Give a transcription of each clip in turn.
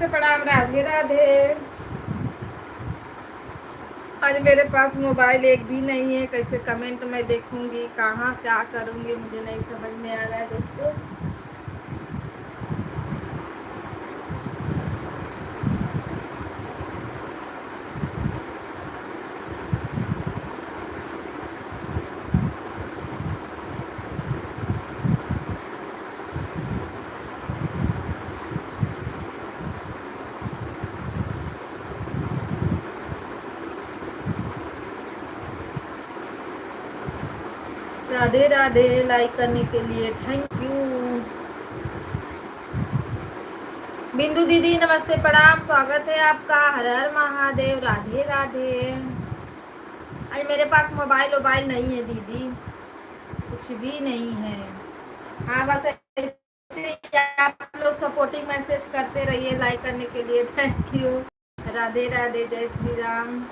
नमस्ते प्रणाम राधे राधे। आज मेरे पास मोबाइल एक भी नहीं है, कैसे कमेंट मैं देखूंगी, कहाँ क्या करूंगी, मुझे नहीं समझ में आ रहा है दोस्तों। राधे राधे, लाइक करने के लिए थैंक यू। बिंदु दीदी नमस्ते प्रणाम, स्वागत है आपका। हर हर महादेव, राधे राधे। आज मेरे पास मोबाइल नहीं है दीदी, कुछ भी नहीं है। हाँ बस ऐसे ही आप लोग सपोर्टिंग मैसेज करते रहिए, लाइक करने के लिए थैंक यू। राधे राधे, जय श्री राम।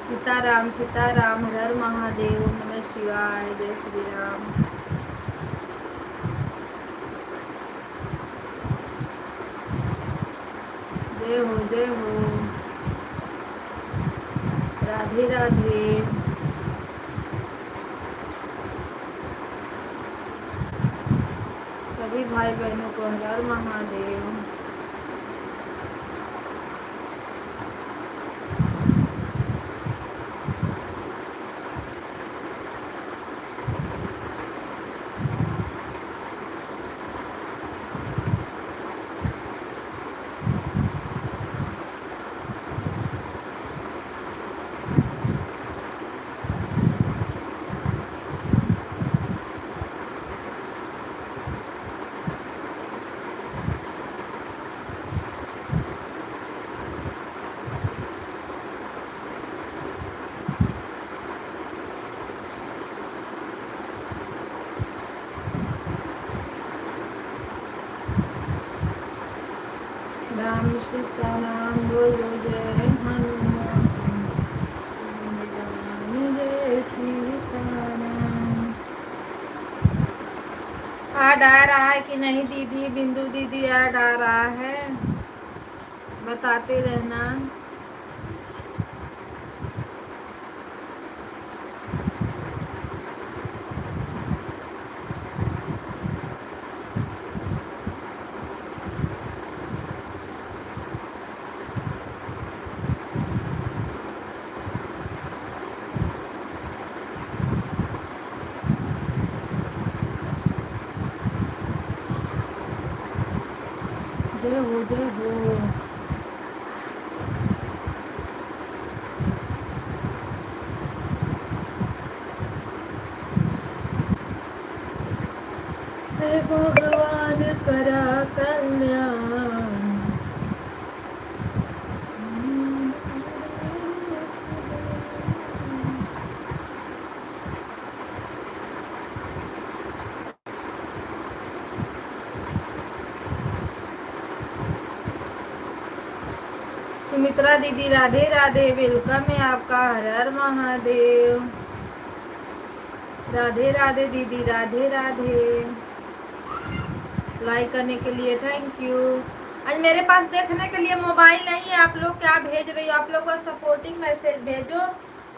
सीताराम सीताराम, हर हर महादेव, नमः शिवाय, जय श्री राम। जय हो जय हो, राधे राधे। सभी भाई बहनों को हर हर महादेव। राम सीताराम बोलो, जय हनुमान, जय सीताराम। ऐड आ रहा है कि नहीं दीदी? बिंदु दीदी ऐड आ रहा है, बताते रहना। जय हो जय हो। हे भगवान करा कल्याण। सुमित्रा दीदी राधे राधे, वेलकम है आपका, हर हर महादेव। राधे राधे दीदी, राधे राधे, लाइक करने के लिए थैंक यू। आज मेरे पास देखने के लिए मोबाइल नहीं है। आप लोग क्या भेज रही हो? आप लोग को सपोर्टिंग मैसेज भेजो,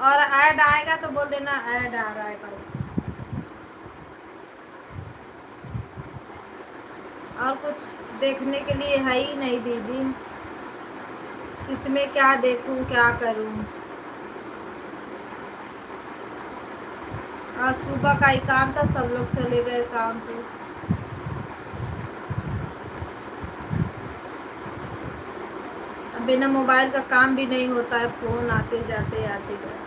और ऐड आएगा तो बोल देना ऐड आ रहा है, बस। और कुछ देखने के लिए है ही नहीं दीदी, इसमें क्या देखूं, क्या करूं। आज सुबह का ही काम था, सब लोग चले गए काम पे। अब बिना मोबाइल का काम भी नहीं होता है, फोन आते जाते आते जाते।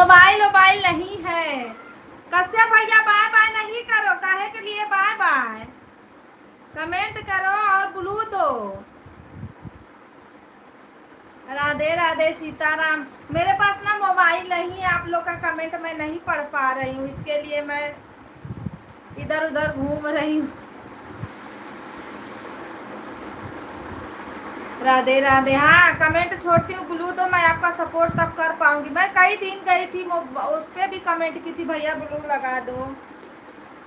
मोबाइल वोबाइल नहीं है। कश्यप भैया बाय बाय नहीं करो, काहे के लिए बाय बाय? कमेंट करो और ब्लू दो। राधे राधे सीताराम। मेरे पास ना मोबाइल नहीं है, आप लोग का कमेंट मैं नहीं पढ़ पा रही हूँ, इसके लिए मैं इधर उधर घूम रही हूँ। राधे राधे। हाँ कमेंट छोड़ती हूँ ब्लू तो मैं आपका सपोर्ट तब कर पाऊंगी। मैं कई दिन गई थी उस पर भी कमेंट की थी भैया ब्लू लगा दो,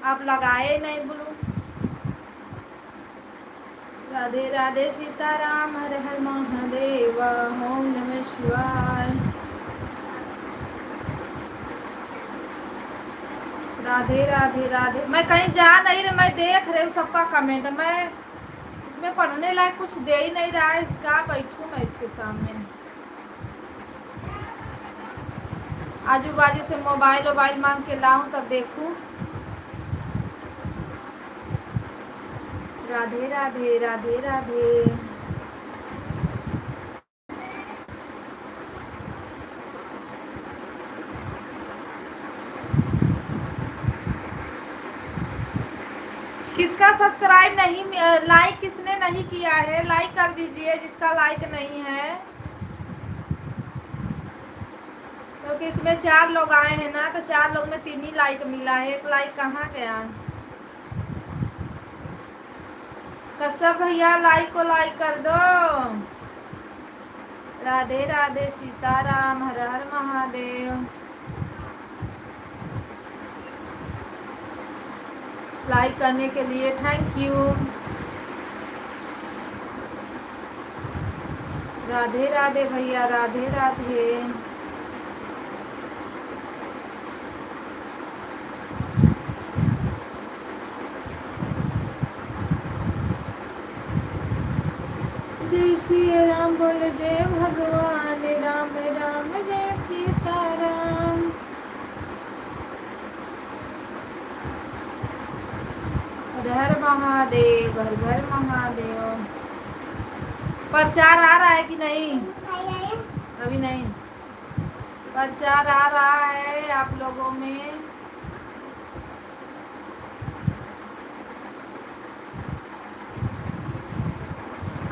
आप लगाए नहीं ब्लू। राधे राधे सीताराम, हर हर महादेव, ओम नमः शिवाय। राधे राधे राधे। मैं कहीं जा नहीं रही, मैं देख रही हूँ सबका कमेंट। मैं इसमें पढ़ने लायक कुछ दे ही नहीं रहा है, इसका बैठूँ मैं इसके सामने। आजू बाजू से मोबाइल वोबाइल मांग के लाऊं तब देखूं। राधे राधे राधे राधे। किसका सब्सक्राइब नहीं, लाइक किसने नहीं किया है लाइक कर दीजिए, जिसका लाइक नहीं है। क्योंकि इसमें 4 लोग आए हैं ना, तो 4 लोग में 3 ही लाइक मिला है, 1 लाइक कहाँ गया? कश्यप भैया लाइक को लाइक कर दो। राधे राधे सीताराम, हर हर महादेव। लाइक करने के लिए थैंक यू। राधे राधे भैया, राधे राधे। जय श्री राम बोल, जय भगवान राम राम, जय सीताराम। हर हर महादेव, हर घर महादेव। प्रचार आ रहा है कि नहीं? अभी नहीं। प्रचार आ रहा है आप लोगों में।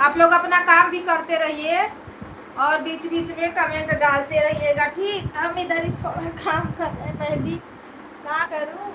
आप लोग अपना काम भी करते रहिए और बीच बीच में कमेंट डालते रहिएगा, ठीक? हम इधर ही थोड़ा काम कर रहे हैं, मैं भी क्या करूं।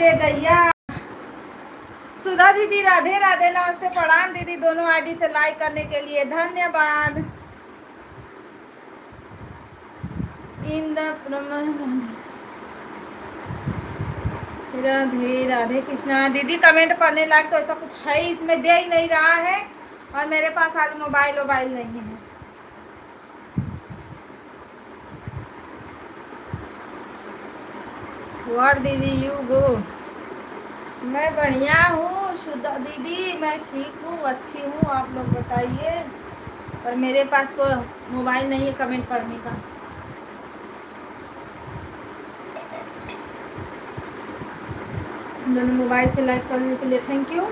मेरे दैया। सुधा दीदी राधे राधे, नमस्ते प्रणाम दीदी, दोनों आईडी से लाइक करने के लिए धन्यवाद। In the Radhe Radhe Krishna. दीदी कमेंट पढ़ने लायक तो ऐसा कुछ है ही इसमें, दे ही नहीं रहा है, और मेरे पास आज मोबाइल नहीं है। व्हाट दीदी यू गो। मैं बढ़िया हूँ सुधा दीदी, मैं ठीक हूँ, अच्छी हूँ, आप लोग बताइए। पर मेरे पास तो मोबाइल नहीं है कमेंट पढ़ने का। दोनों मोबाइल से लाइक करने के लिए थैंक यू।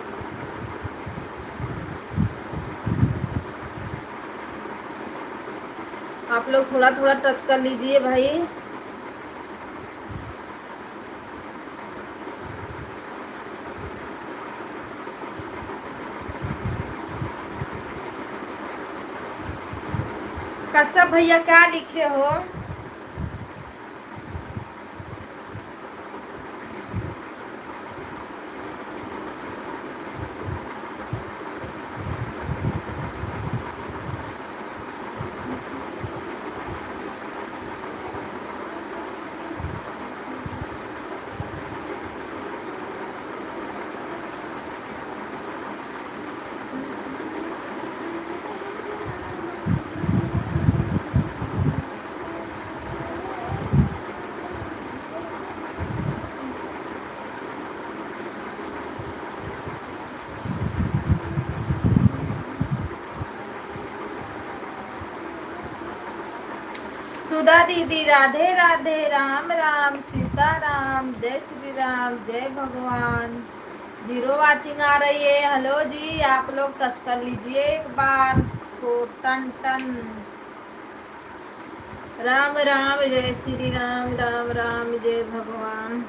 आप लोग थोड़ा थोड़ा टच कर लीजिए भाई। कश्यप भैया क्या लिखे हो? सुधा दीदी राधे राधे, राम राम सीता राम, जय श्री राम, जय भगवान। 0 वाचिंग आ रही है। हेलो जी, आप लोग टच कर लीजिए एक बार तो टन टन। राम राम जय श्री राम, राम राम जय भगवान।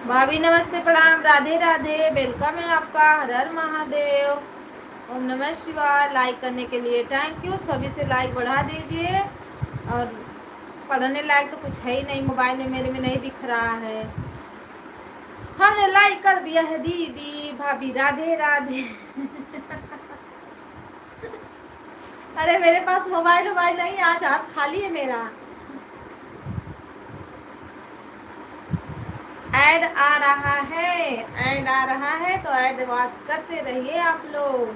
भाभी नमस्ते प्रणाम, राधे राधे, वेलकम है आपका, हर हर महादेव, ओम नमः शिवाय। लाइक करने के लिए थैंक यू। सभी से लाइक बढ़ा दीजिए। और पढ़ने लायक तो कुछ है ही नहीं, मोबाइल में मेरे में नहीं दिख रहा है। हमने लाइक कर दिया है दीदी भाभी, राधे राधे। अरे मेरे पास मोबाइल नहीं, आज हाथ खाली है मेरा। ऐड आ रहा है, ऐड आ रहा है तो ऐड वॉच करते रहिए आप लोग।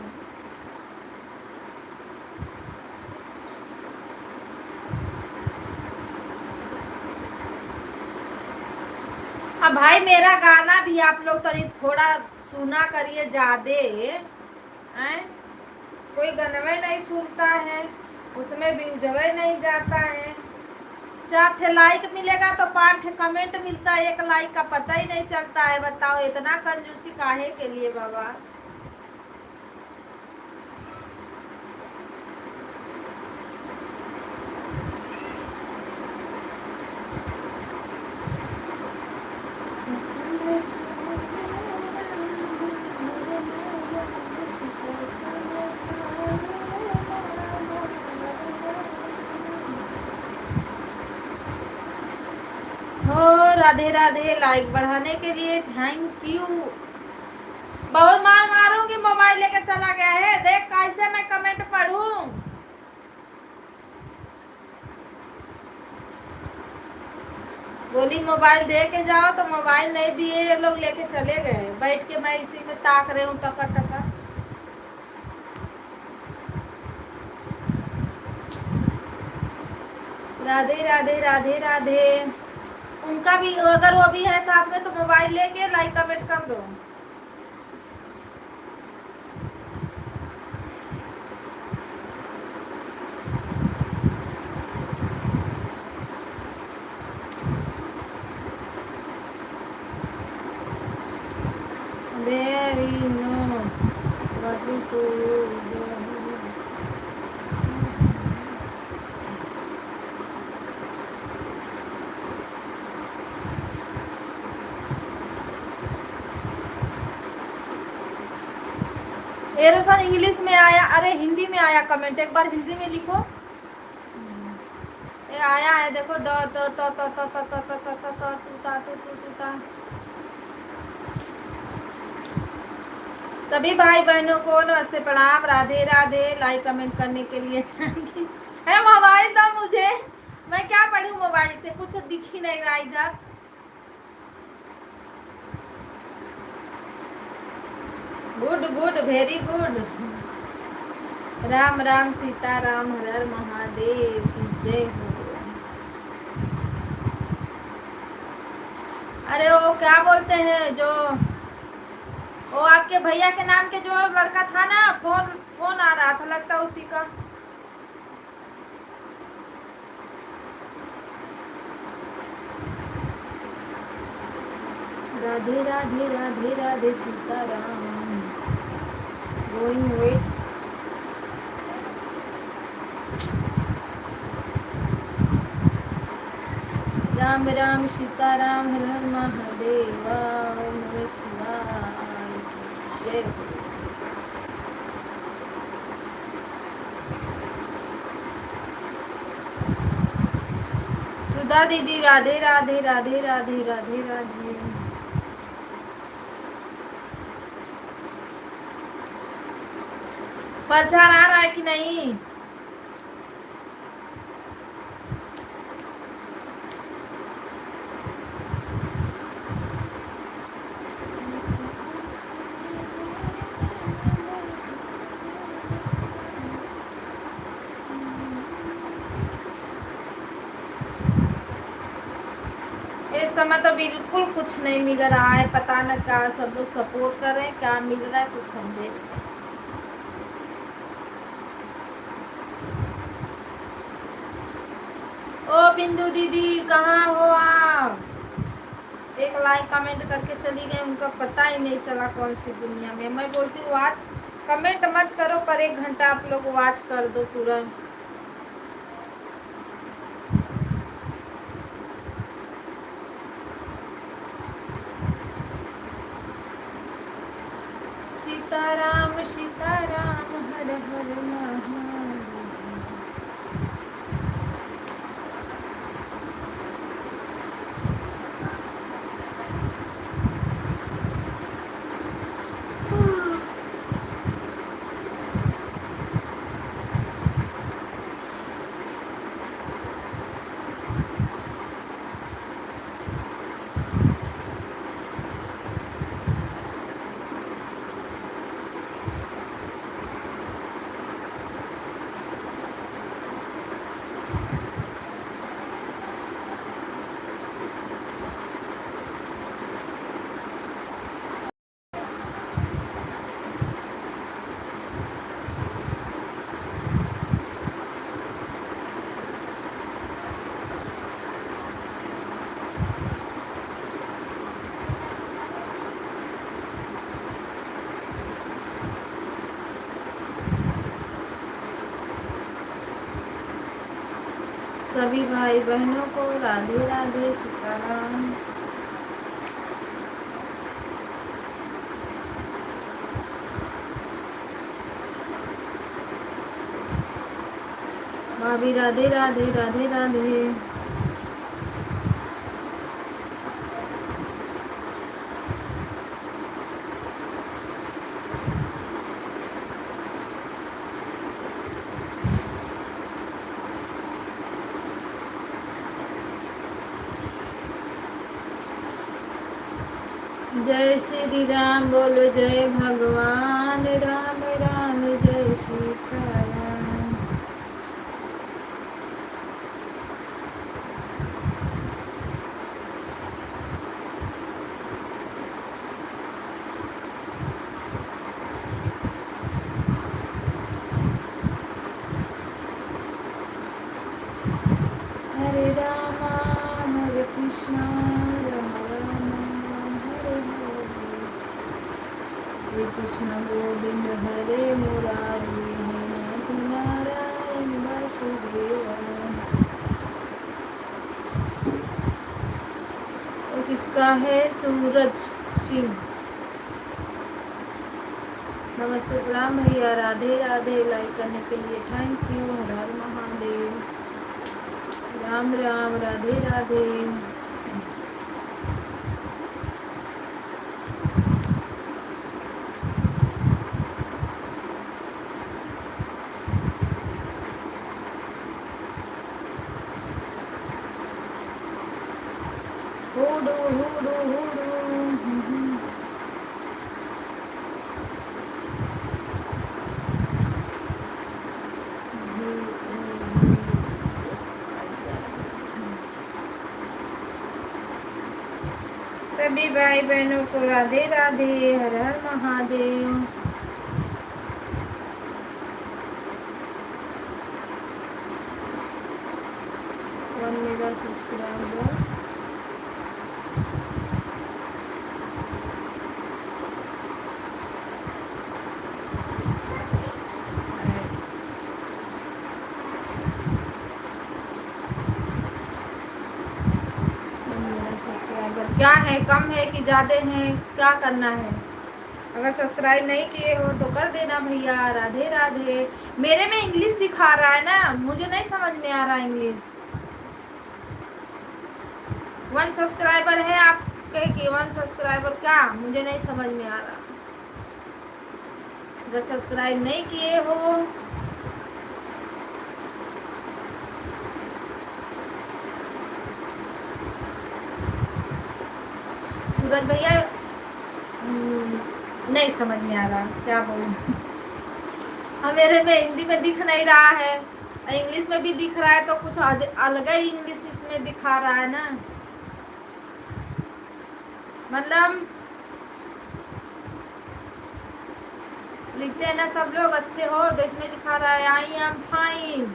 अब भाई मेरा गाना भी आप लोग तनी थोड़ा सुना करिए ज्यादा। कोई गनवे नहीं सुनता है, उसमें व्यूजवे नहीं जाता है। 4 ठे लाइक मिलेगा तो 5 ठे कमेंट मिलता है, 1 लाइक का पता ही नहीं चलता है। बताओ इतना कंजूसी काहे के लिए बाबा। राधे राधे, लाइक बढ़ाने के लिए थैंक यू। बहुत मार मारोगे मोबाइल लेके चला गया है, देख कैसे मैं कमेंट पढ़ूं। बोली मोबाइल दे के जाओ, तो मोबाइल नहीं दिए, ये लोग लेके चले गए। बैठ के मैं इसी में ताक रही हूँ टका टका। राधे राधे राधे राधे। उनका भी अगर वो भी है साथ में तो मोबाइल लेके लाइक कमेंट कर दो। There is no what to do. एरोसन English में आया, अरे हिंदी में आया कमेंट, एक बार हिंदी में लिखो। ये आया है देखो, द त त त त त त त त त तूता तूता। सभी भाई बहनों को नमस्ते प्रणाम, राधे राधे। लाइक कमेंट करने के लिए थैंक यू। है मोबाइल था मुझे, मैं क्या पढ़ूं मोबाइल से, कुछ दिख ही नहीं रहा इधर। Good good very good. Ram Ram Sita Ram, Har हर महादेव की जय हो। अरे वो क्या बोलते हैं, जो वो आपके भैया के नाम के जो लड़का था ना, फोन फोन आ रहा था, लगता उसी का। राधे राधे राधे राधे सीताराम। Going wait. राम राम सीताराम, हर हर महादेव, ओम नमः शिवाय, जय हो। सुधा दीदी राधे राधे राधे राधे राधे राधे। प्रचार आ रहा है कि नहीं? इस समय तो बिल्कुल कुछ नहीं मिल रहा है, पता न क्या सब लोग सपोर्ट कर रहे हैं, क्या मिल रहा है कुछ समझे। ओ बिंदु दीदी कहाँ हो आप? एक लाइक कमेंट करके चली गई, उनका पता ही नहीं चला कौन सी दुनिया में। मैं बोलती हूँ वॉच कमेंट मत करो, पर 1 घंटा आप लोग वॉच कर दो तुरंत। सीताराम सीताराम, हर हर महादेव। सभी भाई बहनों को राधे राधे सीताराम। भाभी राधे राधे राधे राधे। जय श्री राम बोलो, जय भगवान राम राम, जय सीताराम। हरे रामा हरे कृष्णा, राम राम हरे हरे, श्री कृष्ण गोविंद हरे मुरारी, हे नाथ नारायण वासुदेव। और किसका है? सूरज सिंह। नमस्ते प्रणाम भैया, राधे राधे। लाइक करने के लिए थैंक यू। हर हर महादेव, राम राम, राधे राधे। हुडू हुडू हुडू। सभी भाई बहनों को राधे राधे, हर हर महादेव। कौन मेरा सब्सक्राइबर? सब्सक्राइबर क्या है? कम है कि ज़्यादा है? क्या करना है? अगर सब्सक्राइब नहीं किए हो तो कर देना भैया। राधे राधे। मेरे में इंग्लिश दिखा रहा है ना, मुझे नहीं समझ में आ रहा इंग्लिश। 1 सब्सक्राइबर है आपके कि 1 सब्सक्राइबर? क्या, मुझे नहीं समझ में आ रहा। अगर सब्सक्राइब नहीं किए हो सूरज भैया, नहीं समझ में आ रहा क्या बोलूं। हाँ, मेरे में हिंदी में दिख नहीं रहा है, इंग्लिश में भी दिख रहा है, तो कुछ अलग ही इंग्लिश इसमें दिखा रहा है ना। मतलब लिखते हैं ना सब लोग अच्छे हो, तो इसमें लिखा रहा है I am fine.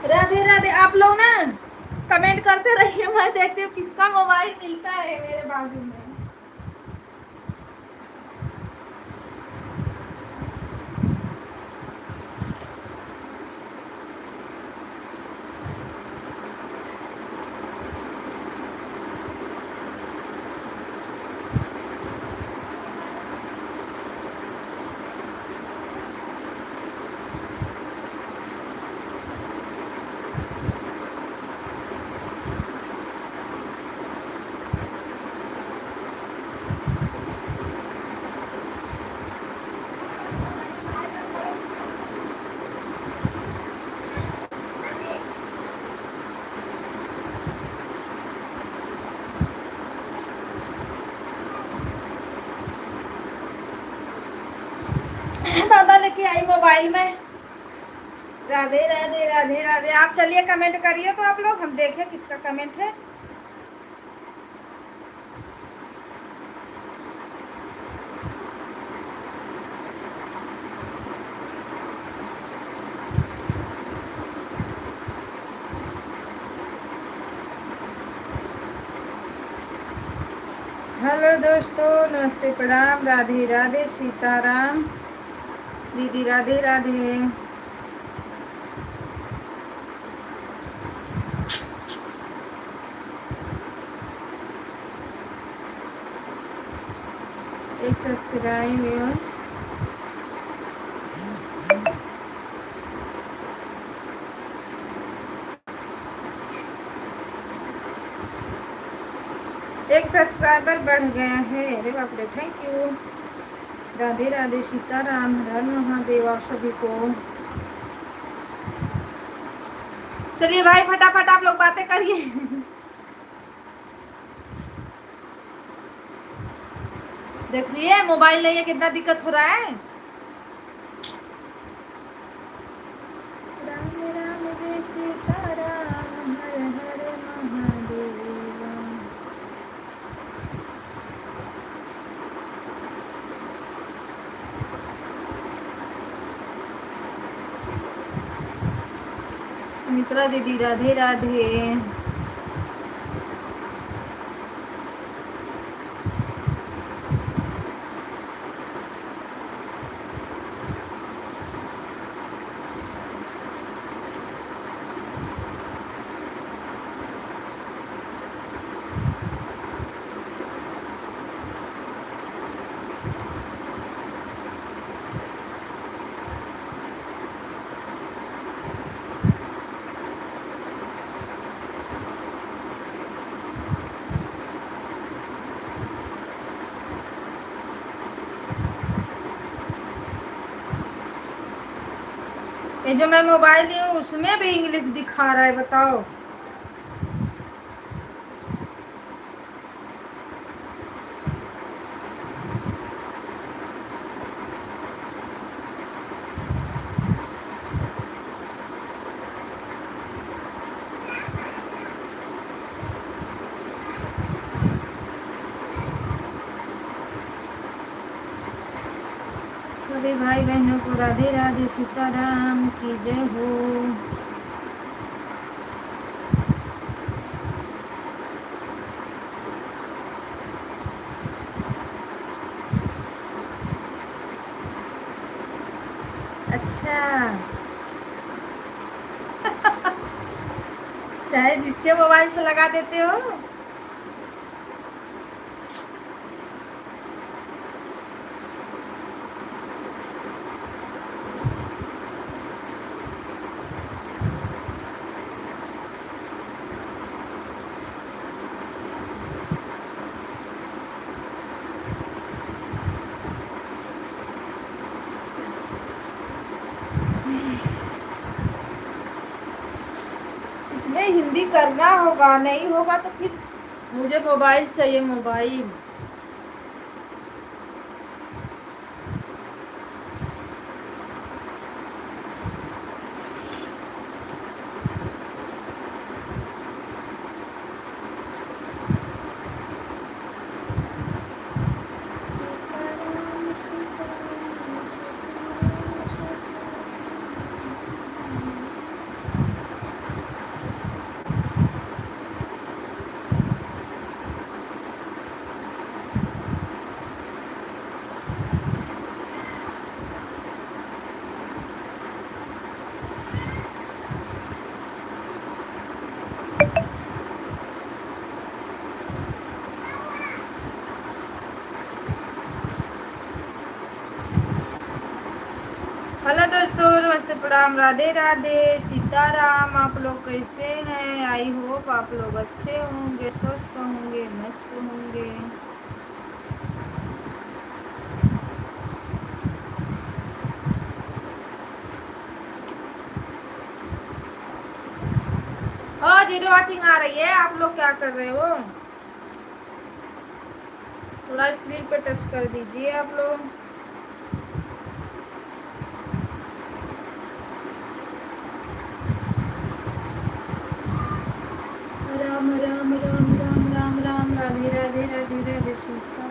Radhe Radhe. आप लोग ना कमेंट करते रहिए, मैं देखती हूँ किसका मोबाइल मिलता है मेरे बाजू में। दादा लेके आई मोबाइल में। राधे राधे, राधे राधे। आप चलिए कमेंट करिए तो आप लोग, हम देखें किसका कमेंट है। हेलो दोस्तों, नमस्ते प्रणाम, राधे राधे, सीताराम। दीदी राधे राधे। एक सब्सक्राइब। एक सब्सक्राइबर बढ़ गया है। अरे बाप रे, थैंक यू। राधे राधे, सीताराम, हर हर महादेव आप सभी को। चलिए भाई फटाफट आप लोग बातें करिए। देख लिए मोबाइल नहीं है कितना दिक्कत हो रहा है। राम राम जय सीताराम, हर हर महादेव। सुमित्रा दीदी राधे राधे। ये जो मैं मोबाइल ली हूँ उसमें भी इंग्लिश दिखा रहा है, बताओ। सभी भाई बहनों को राधे राधे, सीताराम की जय हो। अच्छा। चाहे जिसके मोबाइल से लगा देते हो। इसमें हिंदी करना होगा, नहीं होगा तो फिर मुझे मोबाइल चाहिए, मोबाइल। हेलो दोस्तों, नमस्ते, प्रणाम, राधे राधे, सीताराम। आप लोग कैसे हैं? आई होप आप लोग अच्छे होंगे, स्वस्थ होंगे, मस्त होंगे। जीरो वॉचिंग आ रही है, आप लोग क्या कर रहे हो? थोड़ा स्क्रीन पे टच कर दीजिए आप लोग। राम राम राम राम राम राम, राधे राधे, राधे राधे, सीताराम।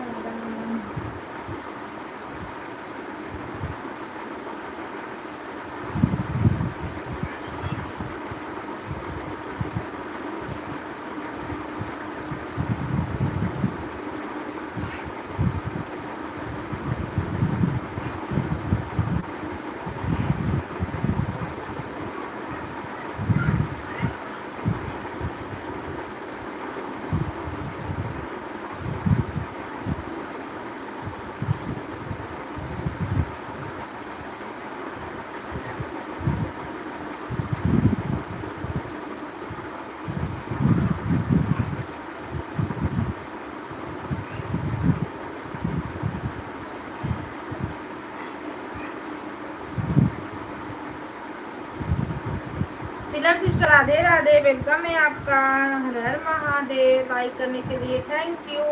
नीलम सिस्टर राधे राधे, वेलकम है आपका। हर हर महादेव। लाइक करने के लिए थैंक यू।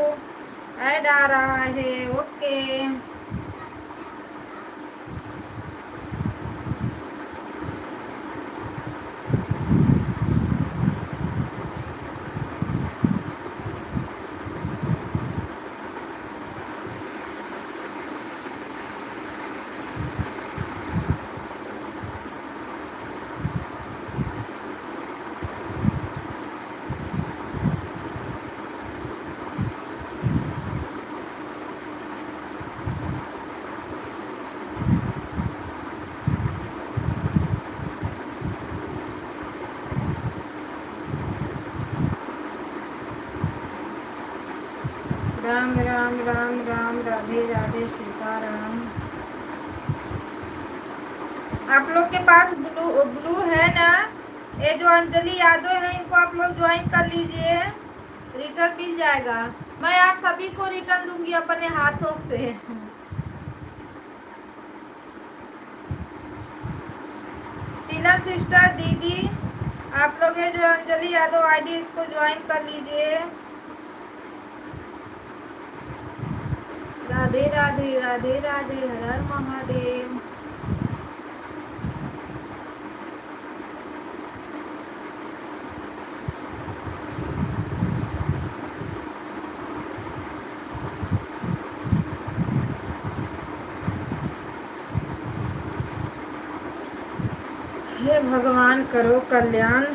ऐड आ रहा है, ओके। राम राम राम राम, राधे राधे, सीताराम। आप लोग के पास ब्लू ब्लू है ना? ये जो अंजलि यादव है, इनको आप लोग ज्वाइन कर लीजिए, रिटर्न मिल जाएगा। मैं आप सभी को रिटर्न दूंगी अपने हाथों से। शीलम सिस्टर दीदी, आप लोग ये जो अंजलि यादव आईडी, इसको ज्वाइन कर लीजिए। राधे राधे, राधे राधे, हर हर महादेव। हे भगवान, करो कल्याण।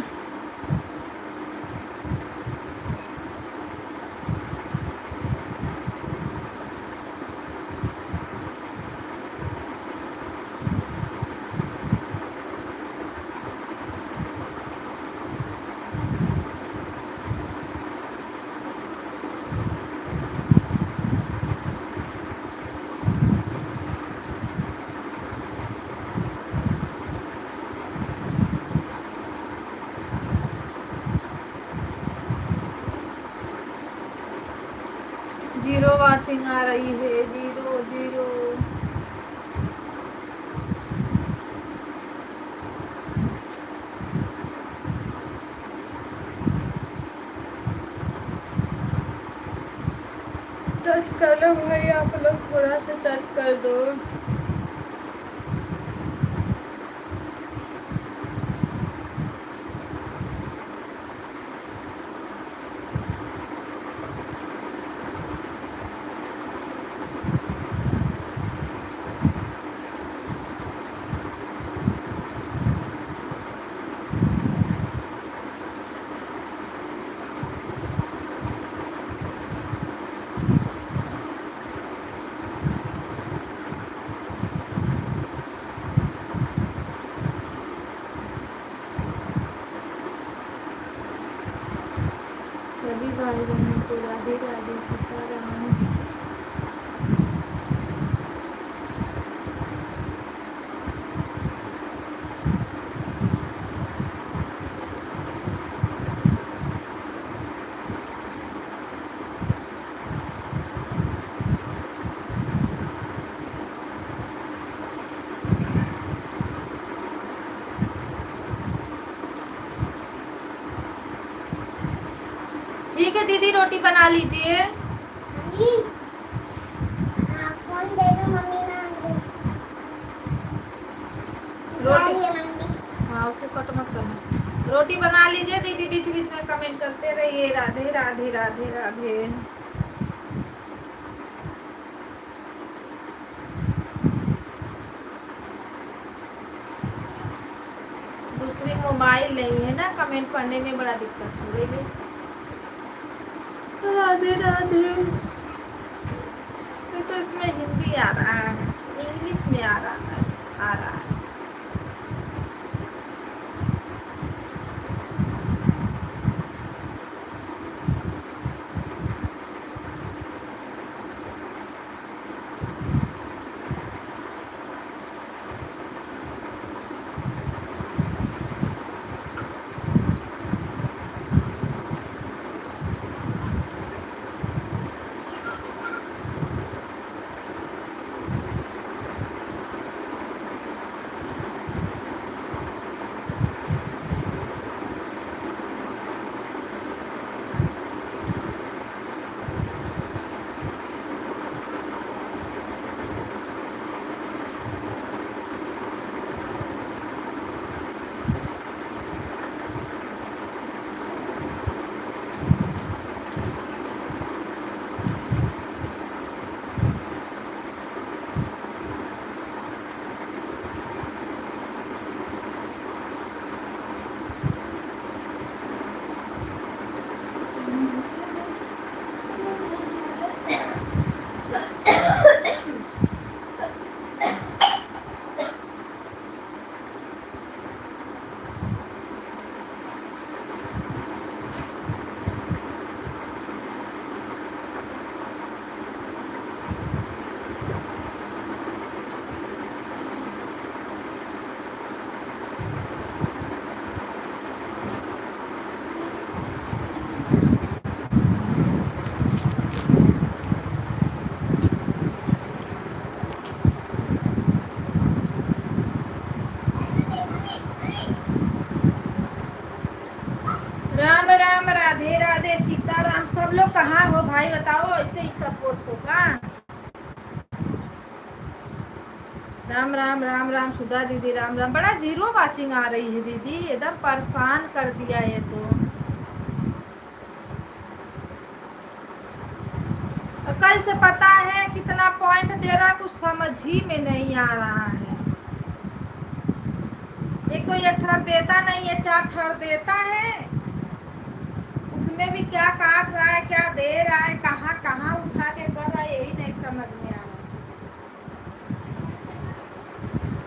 जीरो वाचिंग आ रही है, जीरो जीरो। टच कर लो भाई, आप लोग थोड़ा सा टच कर दो। सभी भाई बहनों को राधे राधे, सीताराम। ठीक है दीदी, रोटी बना लीजिए। फोन दे दो मम्मी ना। रोटी, हाँ उसे कट मत करना। रोटी बना लीजिए दीदी, बीच बीच में कमेंट करते रहिए। राधे राधे, राधे राधे। दूसरी मोबाइल नहीं है ना, कमेंट पढ़ने में बड़ा दिक्कत हो रही है। राधे राधे। तो इसमें हिंदी आ रहा है, इंग्लिश में आ रहा है, आ रहा है। तुम लोग कहाँ हो भाई बताओ, ऐसे ही सपोर्ट होगा। राम राम राम राम सुधा दीदी, राम राम। बड़ा जीरो वाचिंग आ रही है दीदी, एकदम परेशान कर दिया ये तो। कल से पता है कितना पॉइंट दे रहा है, कुछ समझ ही में नहीं आ रहा है। एक तो ये ठर देता नहीं है, 4 ठर देता है, उसमें भी क्या काट रहा है, क्या दे रहा है, कहाँ कहाँ उठा के कर रहा है, यही नहीं समझ में आ रहा।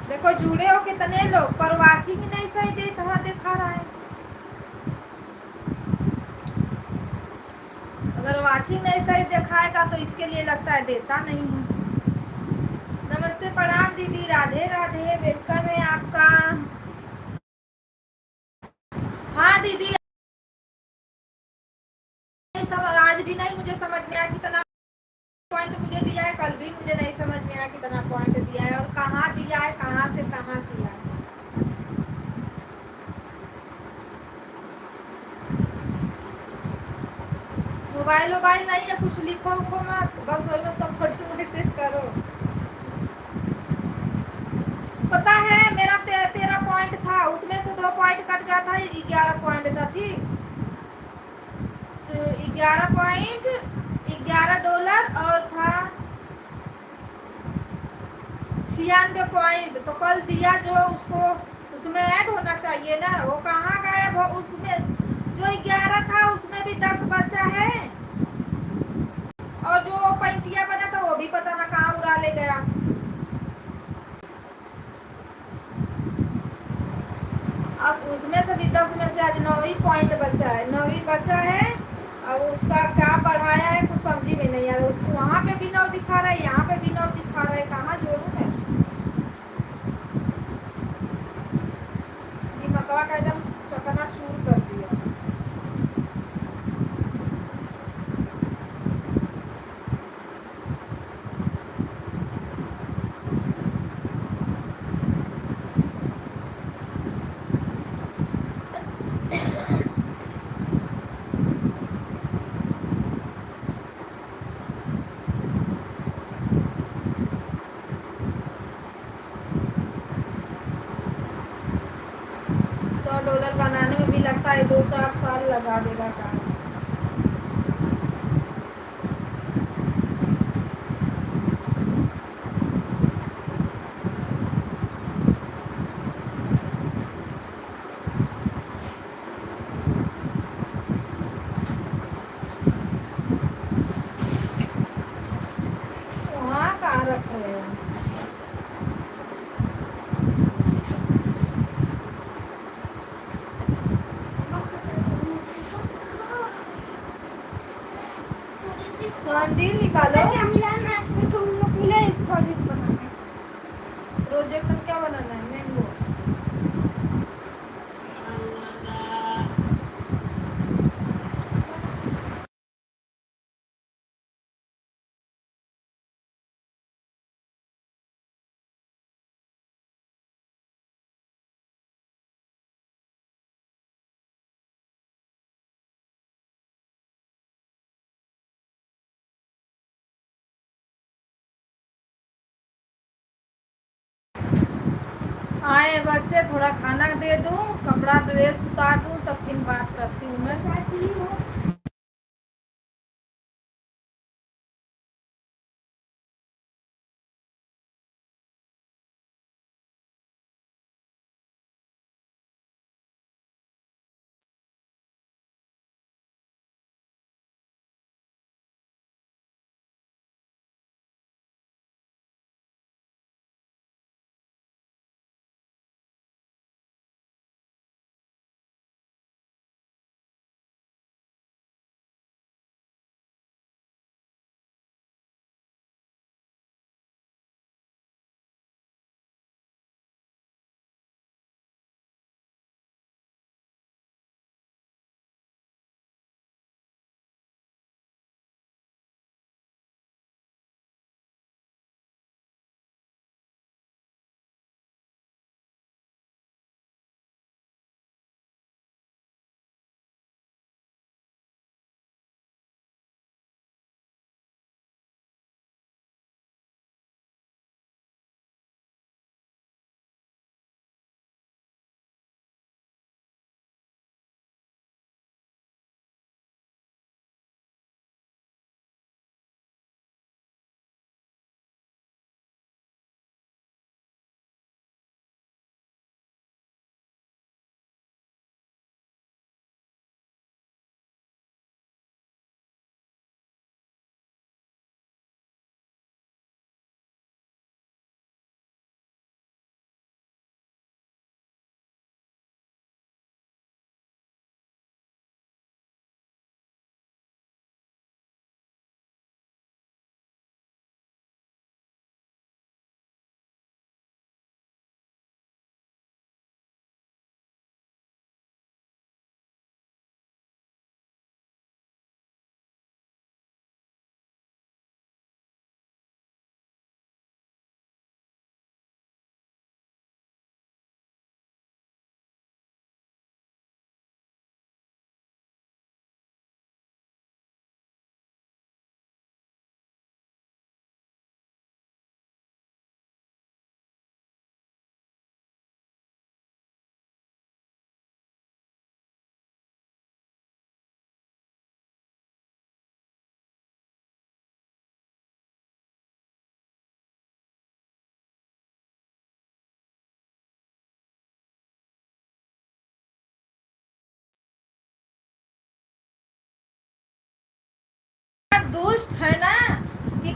देखो जुड़े हो कितने लोग, पर वाचिंग ही नहीं सही दिखा रहा है। अगर वाचिंग नहीं सही दिखाएगा तो इसके लिए लगता है देता नहीं है। नमस्ते प्रणाम दीदी, राधे राधे, वेलकम है आपका। हाँ दीदी, सब आज भी नहीं मुझे समझ में आया कितना पॉइंट मुझे दिया है, कल भी मुझे नहीं समझ में आया कितना पॉइंट दिया है और कहाँ दिया है, कहाँ से कहाँ किया है। मोबाइल वोबाइल नहीं है, कुछ लिखो उखो मत, बस वही में सब फोटो मैसेज करो। पता है मेरा 13 पॉइंट था, उसमें से 2 पॉइंट कट गया था, 11 पॉइंट था ठीक। तो 11 पॉइंट, $11 और था 96 पॉइंट। तो कल दिया जो उसको उसमें ऐड होना चाहिए ना, वो कहाँ गायब हो। उसमें जो 11 था उसमें भी 10 बचा है, और जो पॉइंटिया बना था वो भी पता ना कहाँ उड़ा ले गया। उसमें से भी 10 में से आज 9 ही पॉइंट बचा है, 9 ही बचा है। और उसका क्या बढ़ाया है कुछ समझी में नहीं आ रहा। वहाँ पे भी 9 दिखा रहा है, यहाँ पे भी 9 दिखा रहा है, कहाँ जोड़ूं मैं। दिमागवा का एकदम चकनाचूर कर दिया। $100 बनाने में भी लगता है 2-4 साल लगा देगा काम। वहाँ कहाँ रखे हैं। सैंडल निकालो। प्रोजेक्ट में क्या बनाना है, मैंगो। आए बच्चे, थोड़ा खाना दे दूँ, कपड़ा ड्रेस उतार दूँ, तब फिर बात करती हूँ मैं।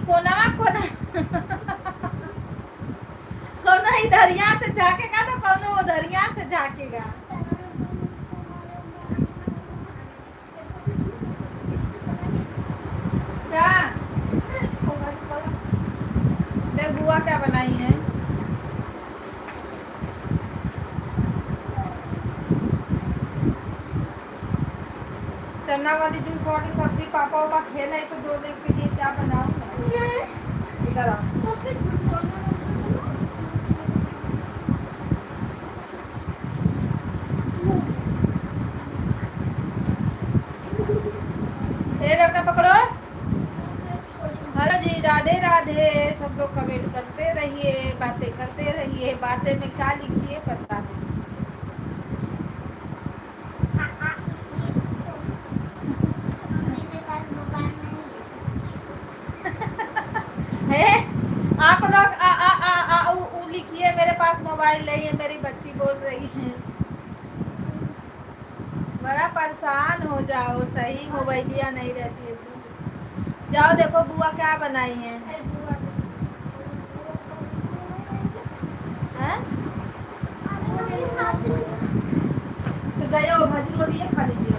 कोना कोना कोनो इधरिया से झाकेगा तो कोनो उधरिया से झाकेगा। क्या देख बुआ क्या बनाई है। चना वाली जूस वाली सब्जी पापा वापा खे नहीं तो दो दिन के लिए क्या बनाऊं इधर आओ। ये लड़का पकड़ो। हेलो जी, राधे राधे। सब लोग कमेंट करते रहिए, बातें करते रहिए। बातें में क्या लिखिए पता नहीं। है आप लोग आ आ आ आ उ लिखिए मेरे पास मोबाइल नहीं है। मेरी बच्ची बोल रही है बड़ा परेशान हो जाओ, सही मोबाइलिया नहीं रहती है तो। जाओ देखो बुआ क्या बनाई है। हैं? तो जाओ भाजी रोटी है खा लीजिए।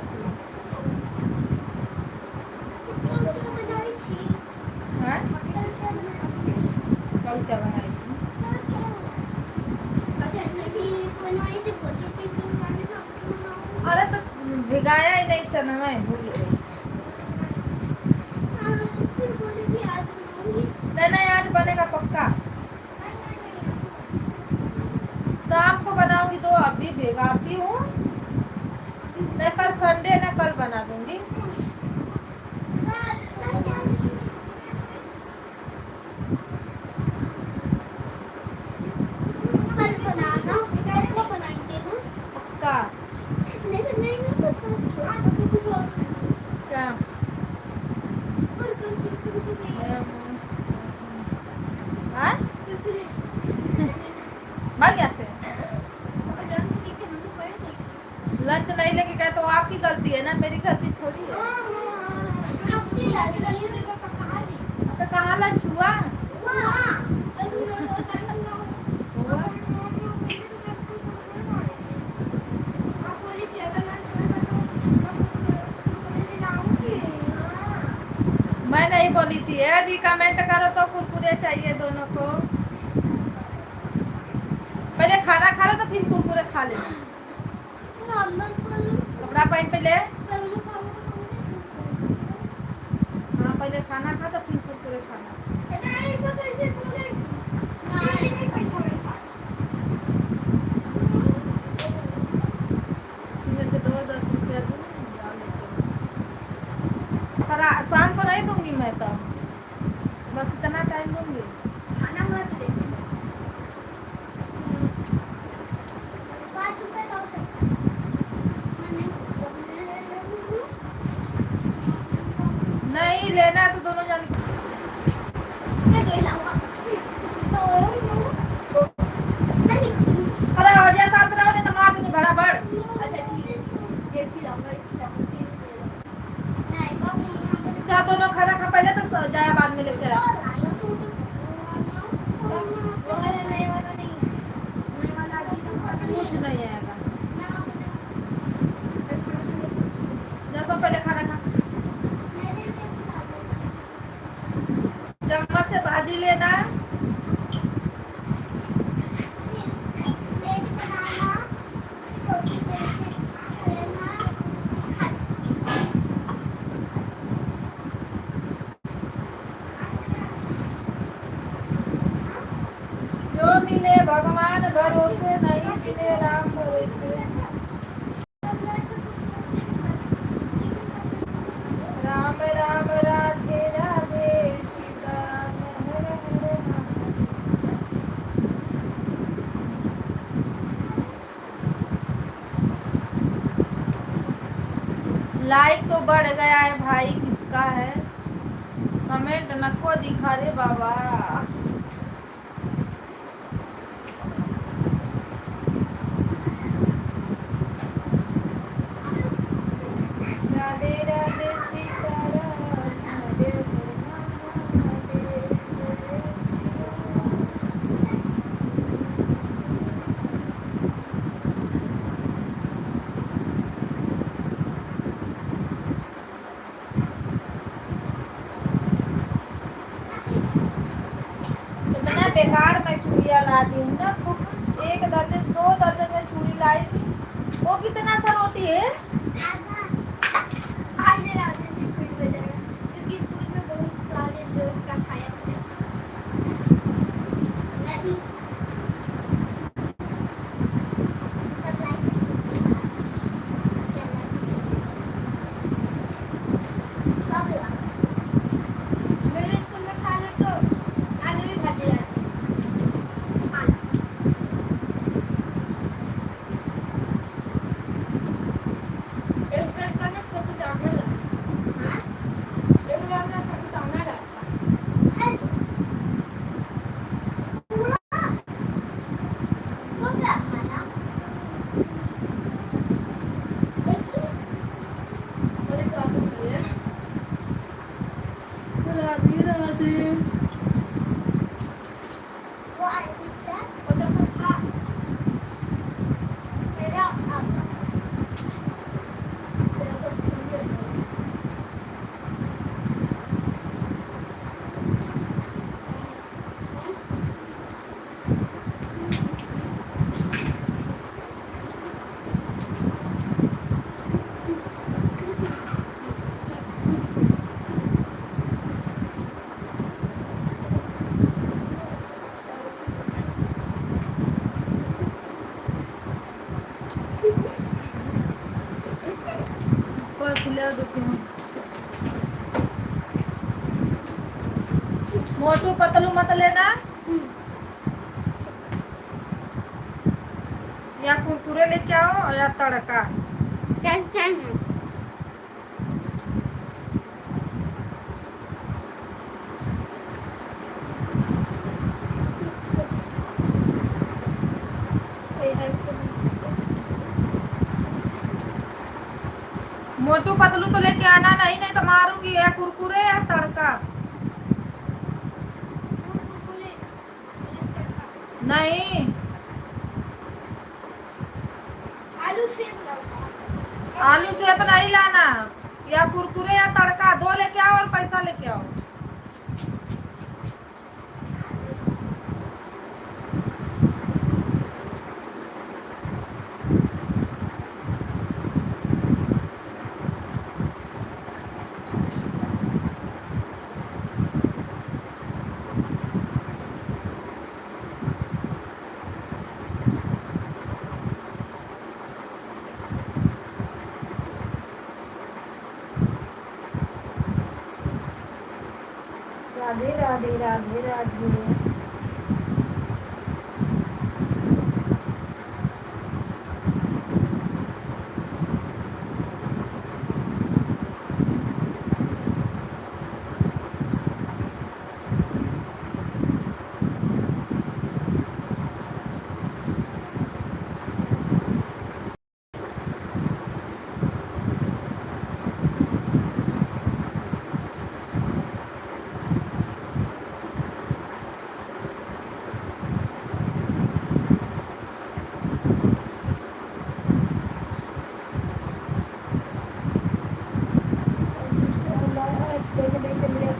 हैं? कल क्या बनाई थी? अरे तो भिगाया ही नहीं चना में, भूल गई। नहीं आज बनेगा पक्का। शाम को बनाऊंगी तो अभी भिगाती हूँ। नहीं कल संडे ना, कल बना दूंगी। पक्का। क्या हाँ? भाग यहाँ से। लंच नहीं लेके गए तो आपकी गलती है ना, मेरी गलती थोड़ी है। तो कहाँ लंच हुआ? मैं नहीं बोली थी जी कमेंट करो तो कुरकुरे चाहिए दोनों को। पहले खाना खा लो तो फिर कुरकुरे खा लेना। कपड़ा पहन पहले। हाँ पहले खाना खा तो फिर कुरकुरे खाना। इसमें से 10 रुपया दूँ। पर शाम को नहीं दूंगी मैं तो, बस इतना टाइम दूंगी। खाना मत दे। नहीं लेना तो दोनों जान। अरे हो जाए साथ रहो नहीं तो मार दूंगी बराबर। क्या दोनों खाना खा पहले तो जाए बाद में लेकर आ। कुछ नहीं आएगा। जैसा पहले खाना खा। चम्मच से भाजी लेना। जो मिले भगवान भरोसे, नहीं मिले राम भरोसे। राम राम राधे राधे, सीता हर हर लाइक तो बढ़ गया है भाई, किसका है? कमेंट नको दिखा रे बाबा। राधे राधे सीताराम, राधे राधे चूड़ियाँ ला दी हूँ ना, खूब 1 दर्जन 2 दर्जन में चूड़ी लाई थी। वो कितना सा रोटी है? आज रात से स्कूल में जाएगा क्योंकि स्कूल में बहुत सारे दोस्त का खाया था। मैं भी सब लाई सब ला मेरे स्कूल में सारे तो आलू भी भाजी रहती है। एक प्लेट का ना सब कुछ आना लगता है। एक प्लेट का सब कुछ आना लगता है। पूरा वो क्या खाया? देखिए मेरे तो आलू है। राधे राधे। वो आलू का और तो खा मेरा आपका मेरा तो पूरी है। बस ले देती हूँ। मोटू पतलू मत लेना, या कुरकुरे लेके आओ या तड़का। क्या है? मोटू पतलू तो लेके आना नहीं, नहीं तो मारूंगी। या कुरकुरे या तड़का। नहीं, आलू सेब लाओ। आलू सेब नहीं लाना। या कुरकुरे या तड़का, 2 लेके आओ और पैसा लेके आओ। राधे राधे राधे राधे।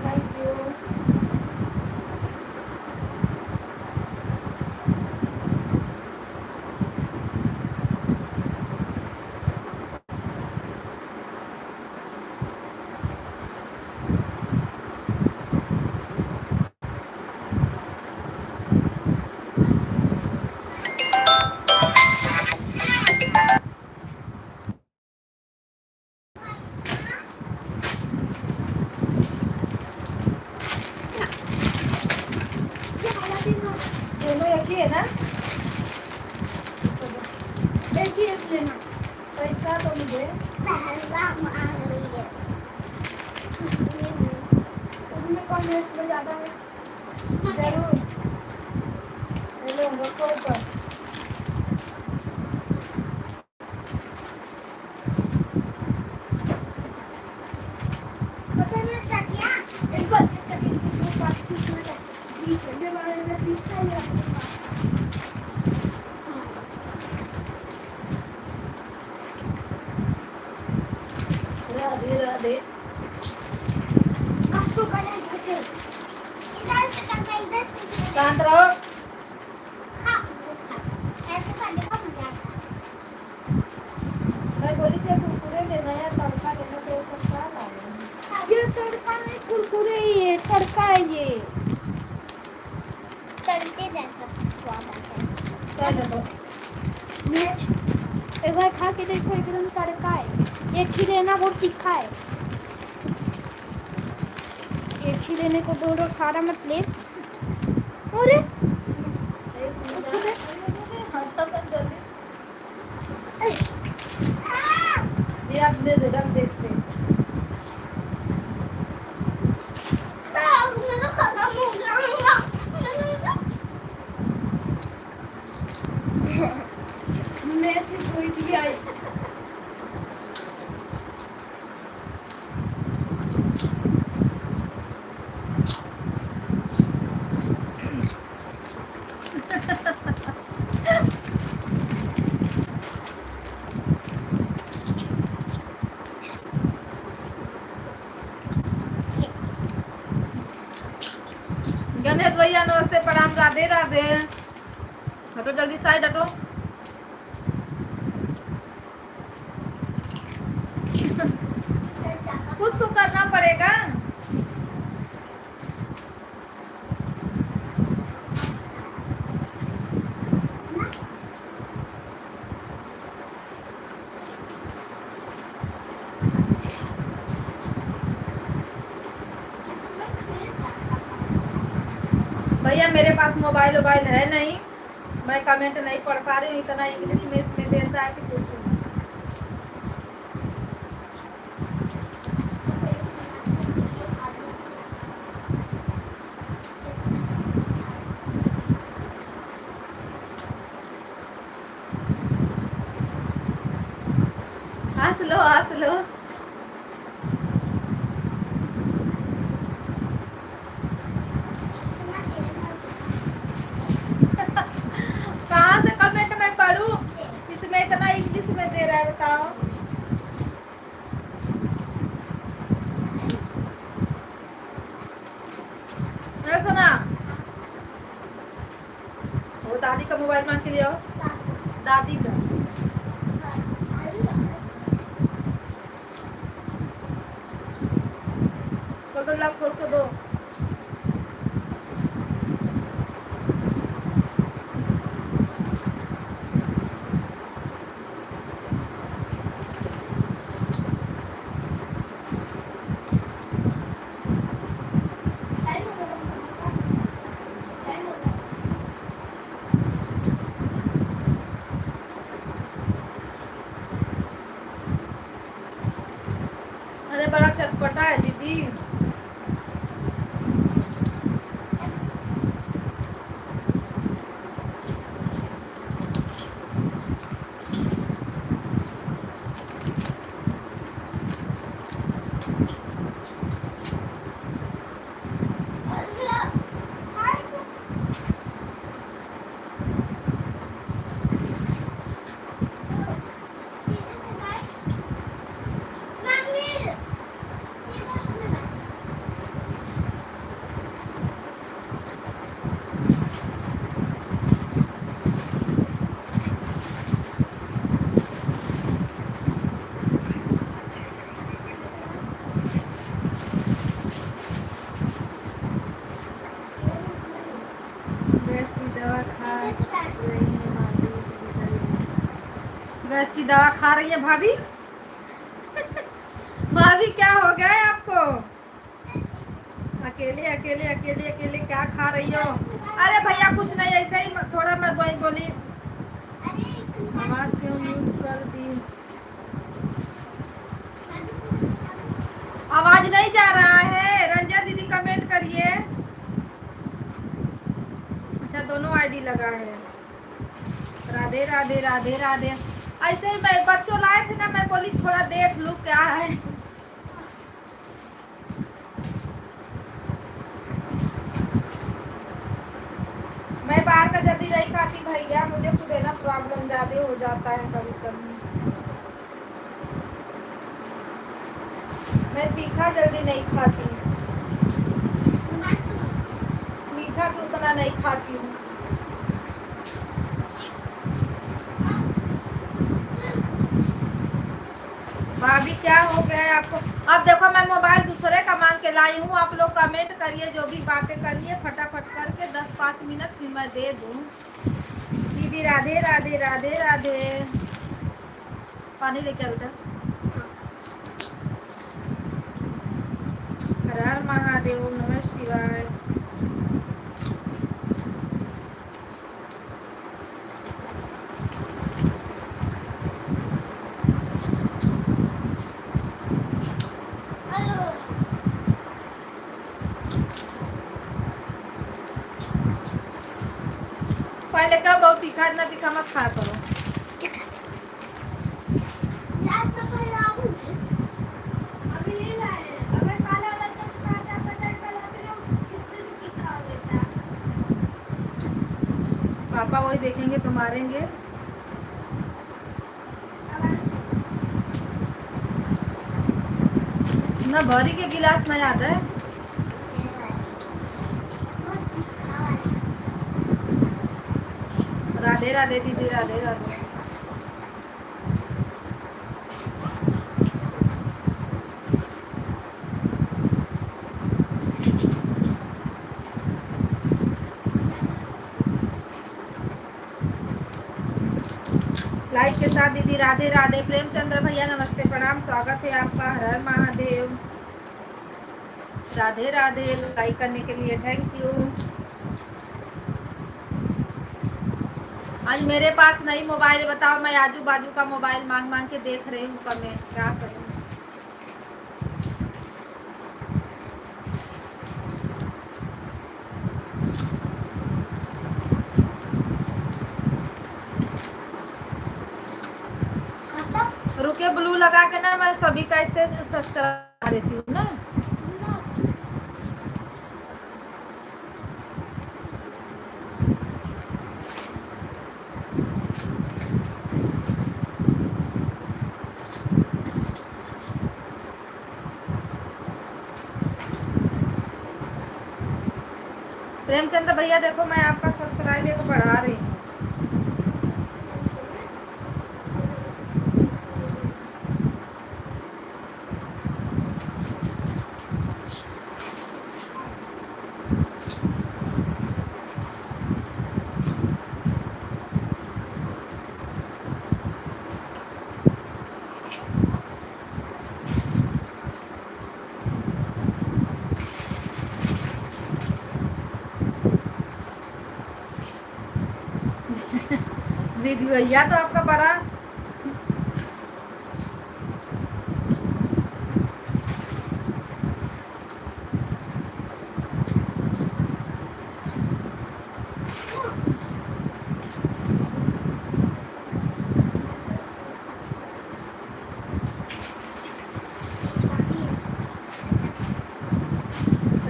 Thank you. दोनों एक ही है ना? देखिए लेना पैसा तो मुझे महंगा मांग रही है। उसमें कौन है इसमें ज़्यादा है? जरूर। हेलो रखो ऊपर। पता है मैं क्या किया? इनको अच्छे से किसी को बात पूछना था। बीच के बारे में पूछा ही आपके पास। राधे राधे। आपको बना कैसे? इधर से करना इधर से। शांत रहो। बना के देखो, एकदम तड़का है। एक ही लेना, बहुत तीखा है। एक ही लेने को बोलो, सारा मत ले। अरे ये आप दे दे, रख दे इस पे। मेरा खत्म हो जाएगा। मैं सिर्फ कोई भी आई। गणेश भैया नमस्ते प्रणाम, राधे राधे। हटो जल्दी, साइड हटो। कुछ तो करना पड़ेगा। भैया मेरे पास मोबाइल है नहीं, मैं कमेंट नहीं पढ़ पा रही हूँ, इतना इंग्लिश में इसमें देता है कि पूछो। हंस लो हंस लो। कहाँ से कमेंट में पढ़ूं, इसमें इतना इंग्लिश में दे रहा है, बताओ। अरे सुना, वो दादी का मोबाइल मांग के लिए आओ, दादी का। तो लग खोल के दो। अरे बड़ा चटपटा है दीदी। गैस की दवा खा रही है भाभी। भाभी क्या हो गया है आपको? अकेले अकेले अकेले अकेले क्या खा रही हो? अरे भैया कुछ नहीं, ऐसे ही थोड़ा मैं बोली। आवाज क्यों म्यूट कर दी? आवाज नहीं जा रहा है। रंजा दीदी कमेंट करिए। अच्छा दोनों आईडी लगा है। राधे राधे राधे राधे। ऐसे ही मैं बच्चों लाए थे ना, मैं बोली थोड़ा देख लूं क्या है। मैं बाहर का जल्दी नहीं खाती भैया, मुझे खुद है ना प्रॉब्लम ज्यादा हो जाता है कभी कभी। मैं तीखा जल्दी नहीं खाती, मीठा भी उतना नहीं खाती हूँ। भाभी क्या हो गया है आपको? अब देखो मैं मोबाइल दूसरे का मांग के लाई हूँ। आप लोग कमेंट करिए, जो भी बातें करिए फटाफट करके, 10-5 मिनट फिर मैं दे दूँ। दीदी राधे राधे राधे राधे। पानी लेके आ बेटा। हर हर महादेव, नमः शिवाय। पहले क्या बहुत तीखा, इतना तीखा मत खाया करो। अभी ले लाए हैं। अगर काला वाला चटका आता, तड़का लाते ना, उससे भी तीखा हो जाता। पापा वही देखेंगे तो मारेंगे। ना भरी के गिलास में याद है। राधे राधे दीदी, राधे राधे। लाइक के साथ दीदी राधे राधे। प्रेमचंद्र भैया नमस्ते प्रणाम, स्वागत है आपका। हर हर महादेव, राधे राधे। लाइक करने के लिए थैंक यू। आज मेरे पास नई मोबाइल, बताओ मैं आजू बाजू का मोबाइल मांग मांग के देख रही हूँ, कमेंट क्या करूँ। रुके ब्लू लगा के ना मैं सभी का इससे सब्सक्राइब देती हूँ ना। प्रेमचंद्र भैया देखो मैं आपका सब्सक्राइब एक बढ़ा रही हूँ। वीडियो या तो आपका बड़ा।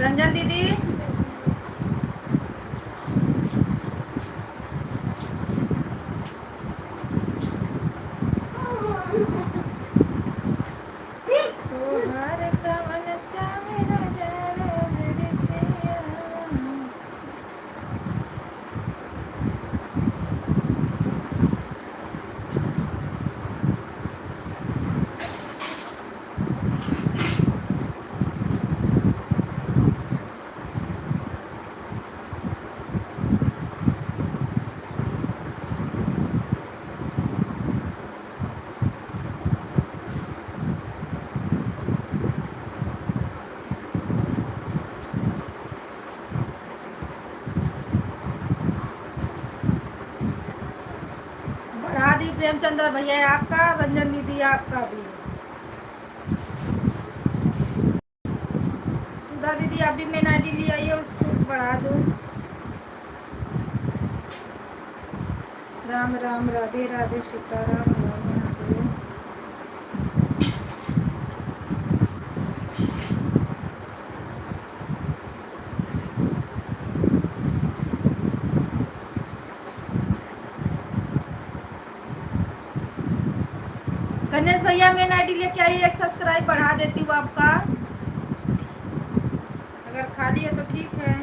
रंजन दीदी तोहर कवन चाहे राजा रसिया। बढ़ा दी प्रेमचंद्र भैया आपका, रंजन दीदी आपका भी। सुधा दीदी आप भी मेन आईडी ले आइए, उसको बढ़ा दो। राम राम, राधे राधे, सीताराम, राम महादेव। गणेश भैया मेन आईडी लेके आइए, एक सब्सक्राइब बढ़ा देती हूँ आपका। अगर खाली है तो ठीक है।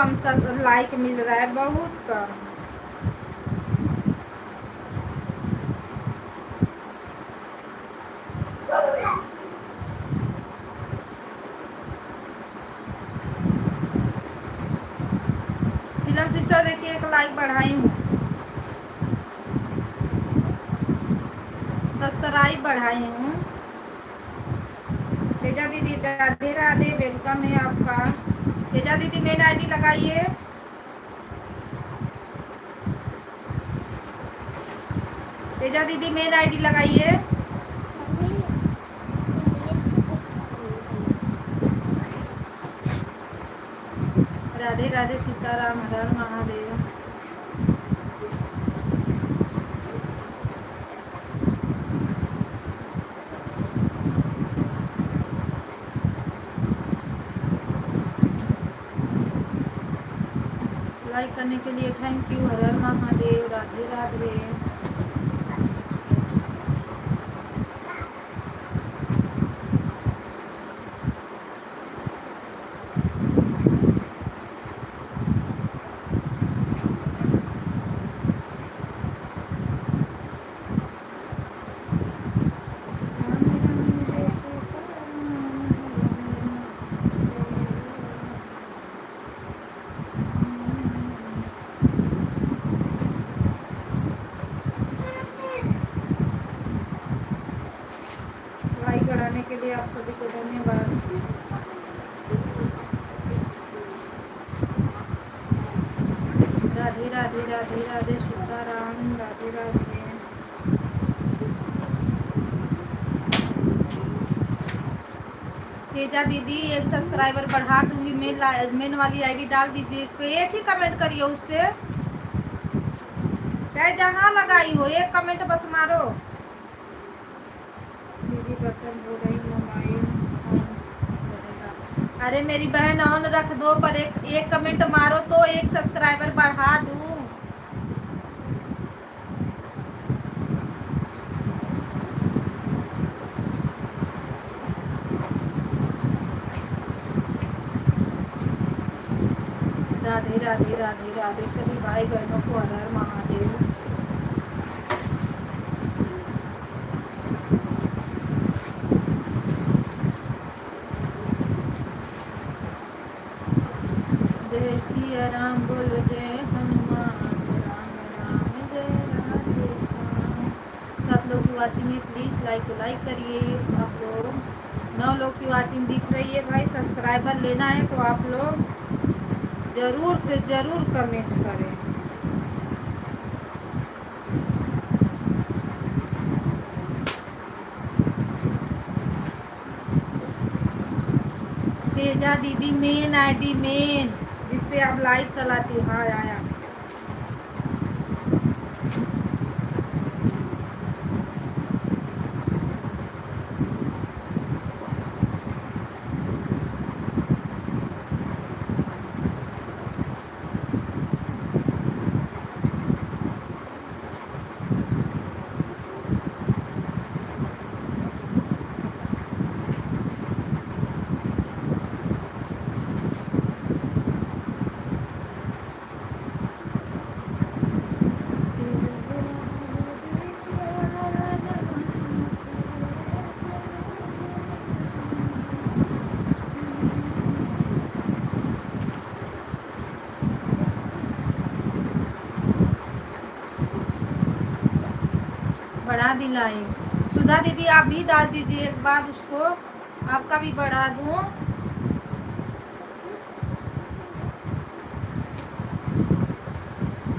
कम लाइक मिल रहा है, बहुत कम। सीलम सिस्टर देखिए, एक लाइक बढ़ाई हूँ, सब्सक्राइब बढ़ाई हूँ। तेजा दीदी राधे राधे, वेलकम है आपका। तेजा दीदी मेन आईडी लगाइए। तेजा दीदी मेन आईडी लगाइए। मम्मी इंग्लिश की बुक चाहिए। राधे राधे, सीताराम, हर हर महादेव। लाइक करने के लिए thank you. Her her Mahadev, Radhe Radhe. Like बढ़ाने के लिए आप सभी को धन्यवाद। राधे राधे, राधे राधे, सीताराम, राधे राधे। तेजा दीदी एक सब्सक्राइबर बढ़ा दूंगी, मेन वाली आईडी डाल दीजिए, इस पे एक ही कमेंट करिए, उससे चाहे जहाँ लगाई हो एक कमेंट बस मारो। दीदी बर्तन धो रही, मोबाइल ऑन करेगा। अरे मेरी बहन ऑन रख दो, पर एक कमेंट मारो तो एक सब्सक्राइबर बढ़ा दूँ। राधे राधे, राधे राधे सभी भाई बहनों को, हर हर महादेव। जय सिया राम, बोलो जय हनुमान, राम राम जय राधे श्याम। 7 लोग की वाचिंग है, प्लीज लाइक करिए। आप लोग 9 लोग की वाचिंग दिख रही है भाई। सब्सक्राइबर लेना है तो आप लोग जरूर से जरूर कमेंट करें। तेजा दीदी मेन आईडी, मेन जिसपे आप लाइव चलाती हो। हाँ आया। बढ़ा दिलाई। सुधा दीदी आप भी डाल दीजिए एक बार उसको, आपका भी बढ़ा दूँ।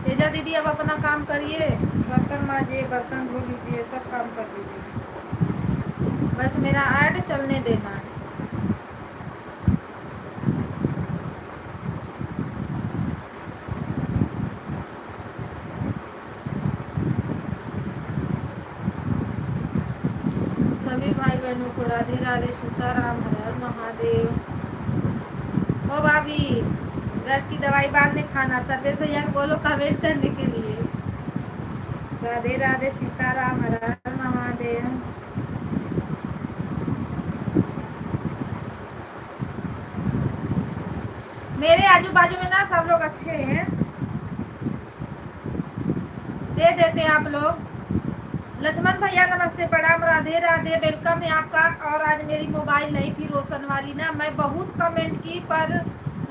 तेजा दीदी अब अपना काम करिए, बर्तन माजिए, बर्तन धो लीजिए, सब काम कर लीजिए, बस मेरा ऐड चलने देना है। सभी भाई बहनों को राधे राधे, सीताराम, हर हर महादेव। ओ भाभी, गैस की दवाई बाद में खाना। सर्वेश भैया को बोलो कमेंट करने के लिए। राधे राधे, सीताराम, हर हर महादेव। मेरे आजू बाजू में ना सब लोग अच्छे हैं, दे देते हैं आप लोग। लक्ष्मण भैया नमस्ते प्रणाम, राधे राधे, वेलकम है आपका। और आज मेरी मोबाइल नहीं थी रोशन वाली ना, मैं बहुत कमेंट की पर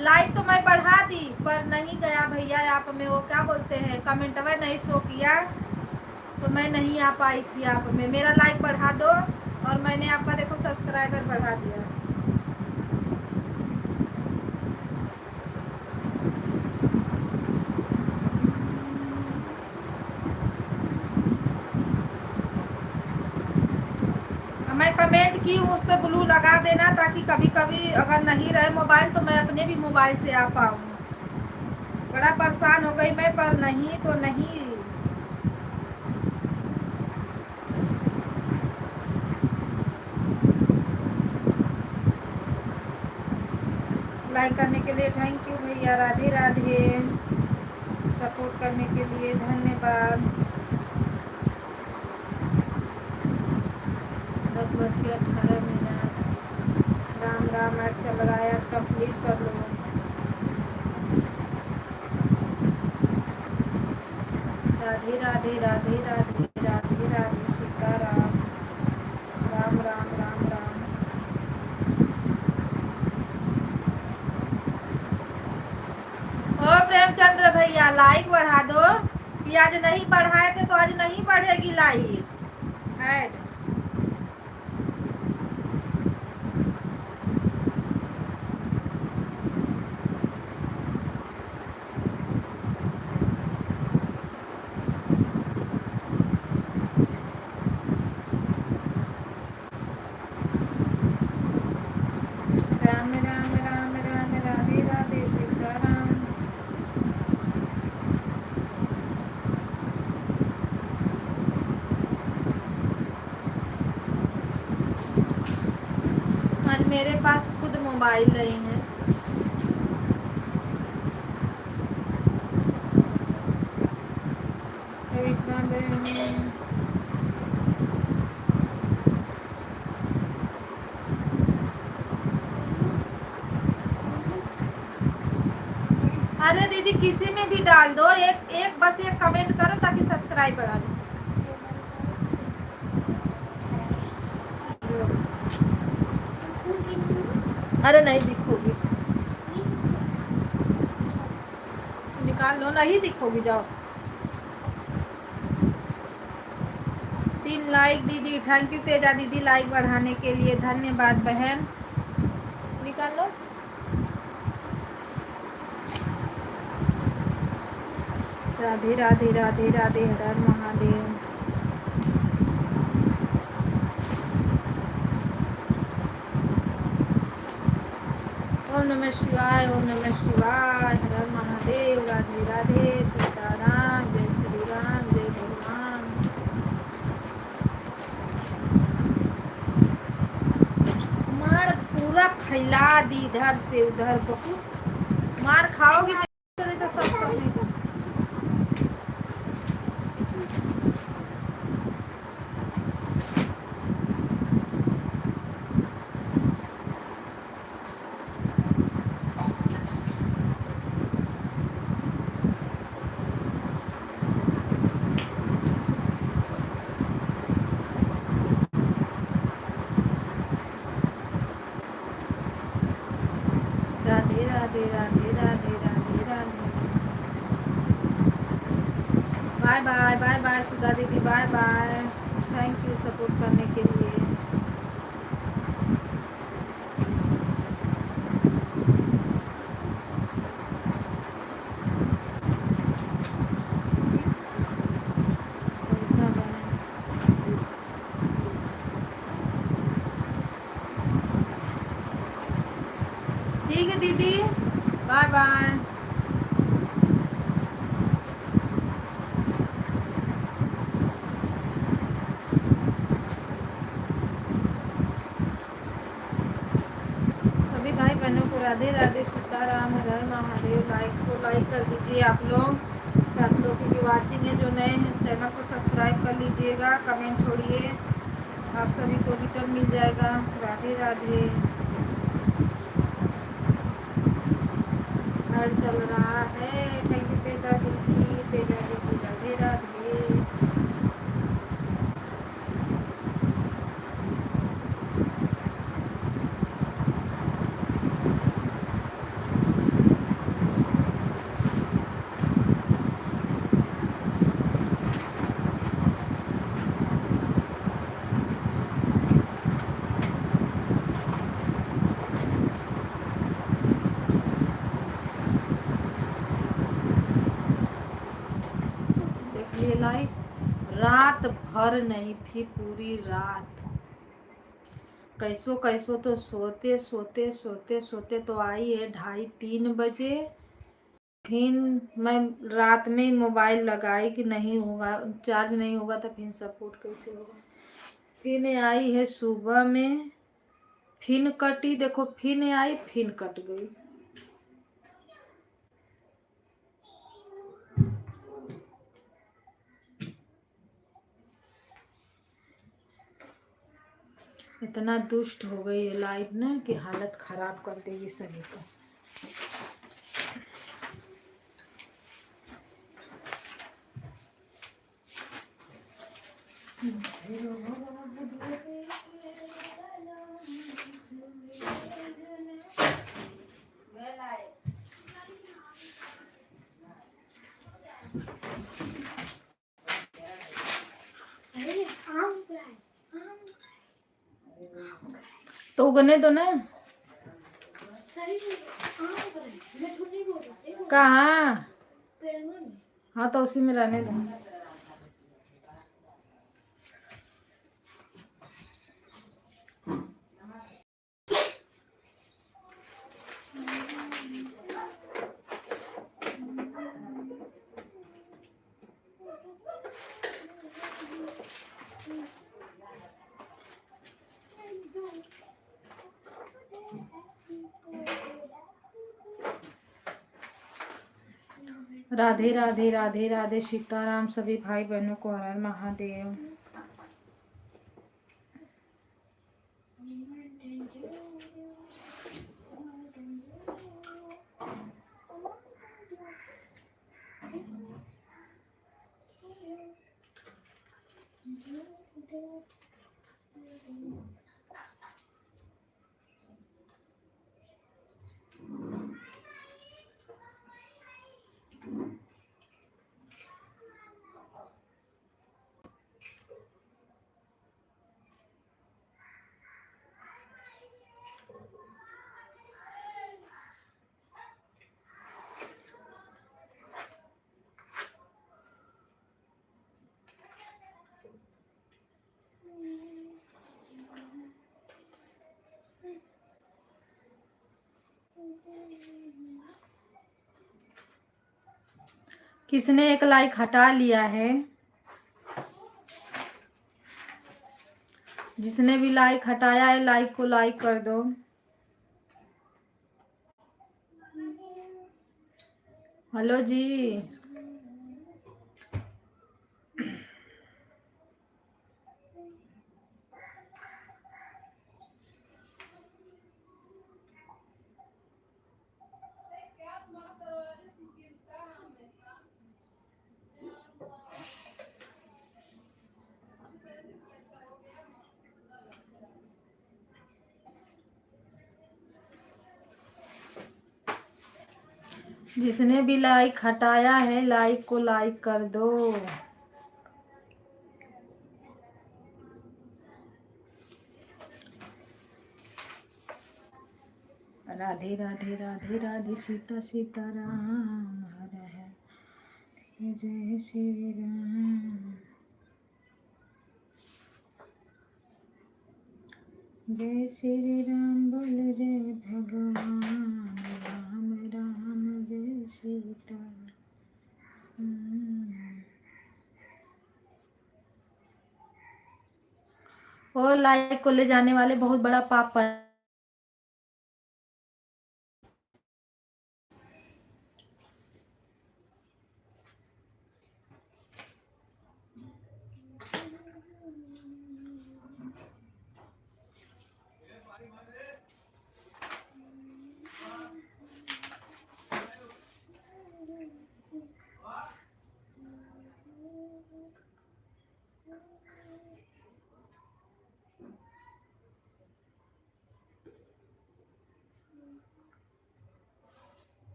लाइक तो मैं बढ़ा दी पर नहीं गया भैया आप में, वो क्या बोलते हैं, कमेंट में नहीं शो किया, तो मैं नहीं आ पाई थी आप में। मेरा लाइक बढ़ा दो, और मैंने आपका देखो सब्सक्राइबर बढ़ा दिया। मैं कमेंट की हूँ उस पर ब्लू लगा देना, ताकि कभी कभी अगर नहीं रहे मोबाइल तो मैं अपने भी मोबाइल से आ पाऊँ। बड़ा परेशान हो गई मैं, पर नहीं तो नहीं। लाइक करने के लिए थैंक यू भैया, राधे राधे, सपोर्ट करने के लिए धन्यवाद। 10:18। राम राम, आज चल रहा है, कंप्लीट कर लो। राधे राधे राधे राधे राधे राधे, सीताराम, राम राम राम राम। ओ प्रेमचंद्र भैया लाइक बढ़ा दो, कि आज नहीं बढ़ाए थे तो आज नहीं बढ़ेगी लाइक ऐड। राम राम राम राम, राधे राधे, सीताराम। आज मेरे पास खुद मोबाइल नहीं है। अरे दीदी किसी में भी डाल दो, एक एक बस एक कमेंट करो ताकि सब्सक्राइब बढ़ा दो। अरे नहीं दिखोगी, निकाल लो, नहीं दिखोगी, जाओ। 3 लाइक दीदी, थैंक यू तेजा दीदी, लाइक बढ़ाने के लिए धन्यवाद बहन। निकाल लो। राधे राधे राधे राधे, हर हर महादेव। ओम नमः शिवाय, ओम नमः शिवाय, हर हर महादेव, राधे राधे, सीताराम, जय श्री राम, जय भगवान। मार पूरा फैला दी इधर से उधर, बहुत मार खाओगी तो सब सब। Radhe Radhe Radhe Radhe Radhe Radhe. Bye bye bye bye Sudha दीदी, bye bye, thank you support करने के लिए। ठीक है दीदी, बाय बाय। सभी भाई बहनों को राधे राधे, सीताराम, हर हर महादेव। लाइक को लाइक कर दीजिए आप लोग, साथ लोग की वाचिंग है, जो नए हैं इस चैनल को सब्सक्राइब कर लीजिएगा, कमेंट छोड़िए, आप सभी को रिटर्न मिल जाएगा। राधे राधे। घर चल रहा है। थैंक यू तेजा दीदी, तेजा दीदी राधे राधे। देख लिए लाइट, रात भर नहीं थी, पूरी रात कैसो कैसो तो सोते सोते सोते सोते तो आई है 2:30-3 बजे। फिर मैं रात में ही मोबाइल लगाई कि नहीं होगा, चार्ज नहीं होगा तो फिर सपोर्ट कैसे होगा। फिर आई है सुबह में, फिर कटी, देखो फिर आई फिर कट गई। इतना दुष्ट हो गई है लाइट ना कि हालत खराब कर देगी सभी का। अरे आम का है, आम तो उगने दो ना। सही है, आम का है। मैं झूठ नहीं बोल रहा, सही बोल रहा कहाँ? हूँ। पेड़ में। हाँ तो उसी में रहने दो। राधे राधे राधे राधे, सीताराम सभी भाई बहनों को हर हर महादेव। किसने एक लाइक हटा लिया है? जिसने भी लाइक हटाया है लाइक को लाइक कर दो। हेलो जी। जिसने भी लाइक हटाया है लाइक को लाइक कर दो। राधे राधे राधे राधे, सीता सीताराम, हर हर जय श्री राम, जय श्री राम बोल जय भगवान, राम राम जय सीता। और लाइक को ले जाने वाले बहुत बड़ा पाप पर।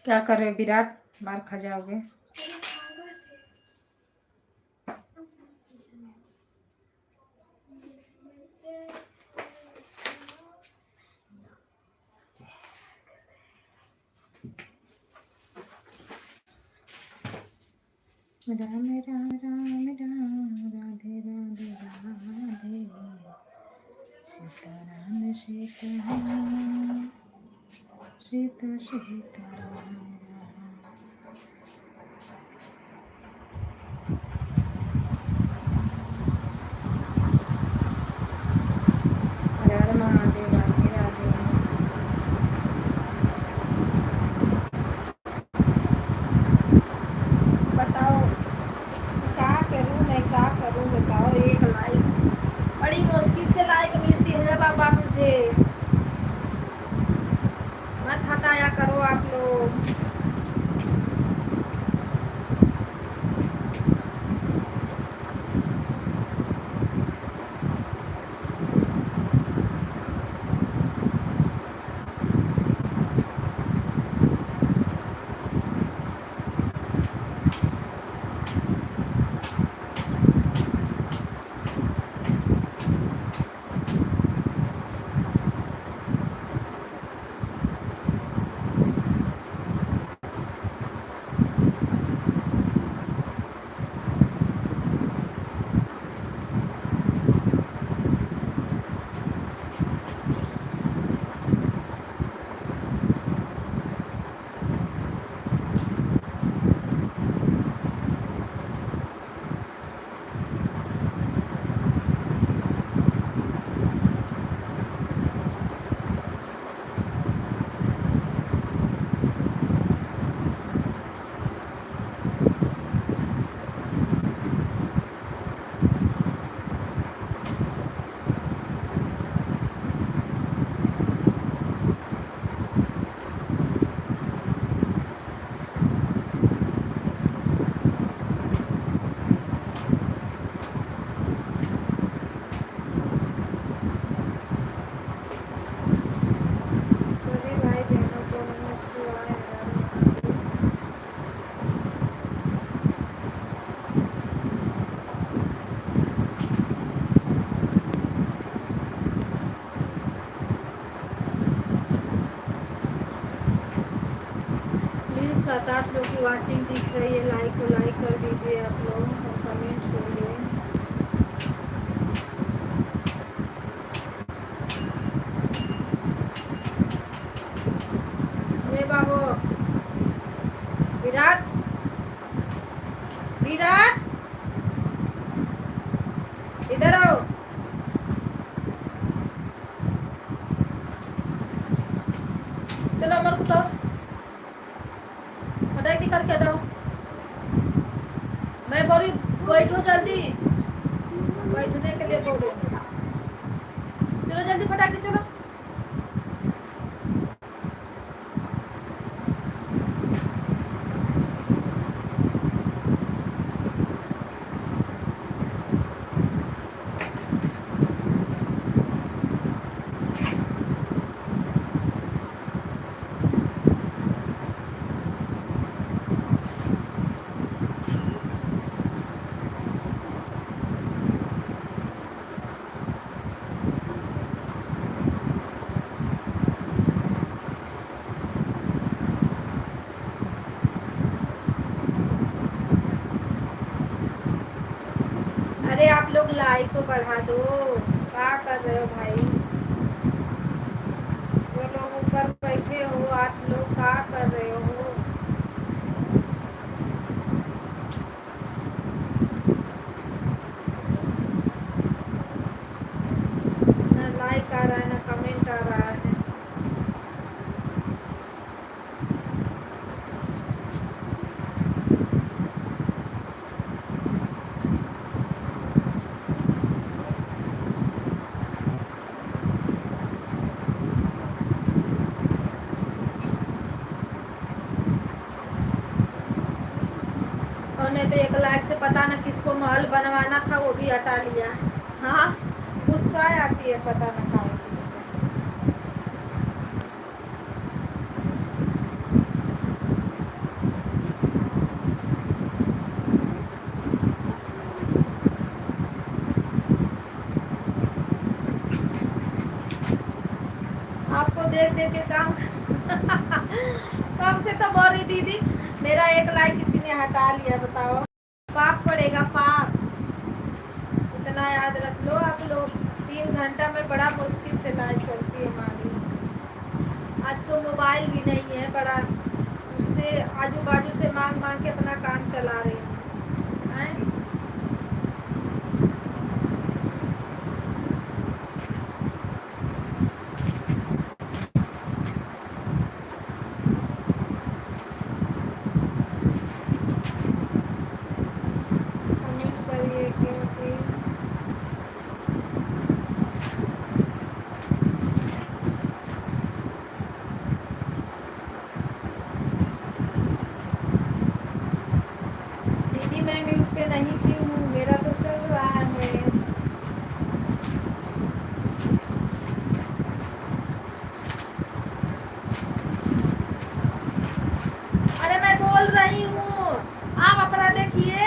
क्या कर रहे हो विराट, मार खा जाओगे। राम राम राम राम राधे राधे राधे, सीताराम सीताराम सीता सीताराम। हर हर महादेव, राधे राधे। बताओ क्या करूं मैं, क्या करूं बताओ। एक लाइक, बड़ी मुश्किल से लाइक मिलती है बाबा मुझे, मत हटाया करो आप लोग। सभी भाई बहनों को नमः शिवाय, हर हर महादेव। प्लीज 7-8 लोग की वाचिंग दिख रही है, लाइक को लाइक कर दीजिए आप लोग और कमेंट छोड़िए। ये बाबू विराट, विराट इधर आओ। चलो अमर को फटाक करके जाओ। मैं बोली बैठो जल्दी, बैठने के लिए बोल रही हूँ। चलो जल्दी फटाक चलो। अरे आप लोग लाइक को बढ़ा दो, क्या कर रहे हो भाई। वो लोग ऊपर बैठे हो, 8 लोग क्या कर रहे हो। ना लाइक आ रहा है ना कमेंट आ रहा है। और नहीं तो 1 लाख से पता ना किसको महल बनवाना था, वो भी हटा लिया। हाँ, गुस्सा आती है पता ना कहाँ। देख देख के काम कब से तो बोल रही दीदी मेरा एक लाइक किसी ने हटा लिया, बताओ पाप पड़ेगा पाप। इतना याद रख लो आप लोग, 3 घंटा में बड़ा मुश्किल से लाइट चलती है हमारी। आज तो मोबाइल भी नहीं है, बड़ा उससे आजू बाजू से मांग मांग के अपना काम चला रहे हैं। कमेंट करिए क्योंकि दीदी मैं म्यूट पे नहीं की हूँ, मेरा तो चल रहा है। अरे मैं बोल रही हूँ, आप अपना देखिए।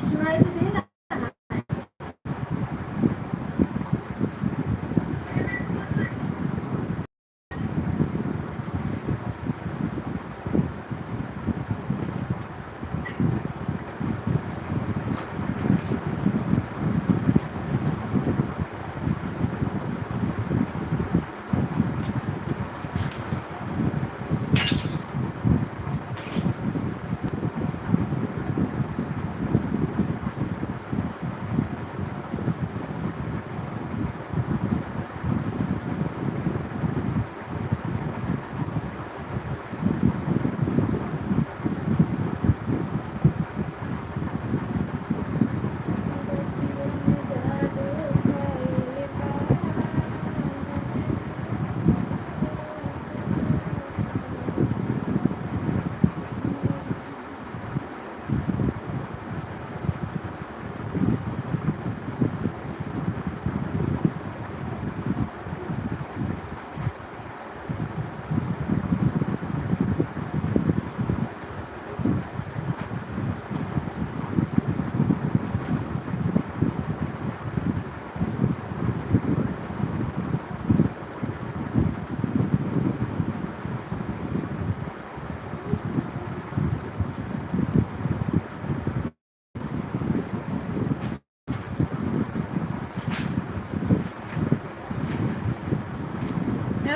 सुनाई तो दे रहा।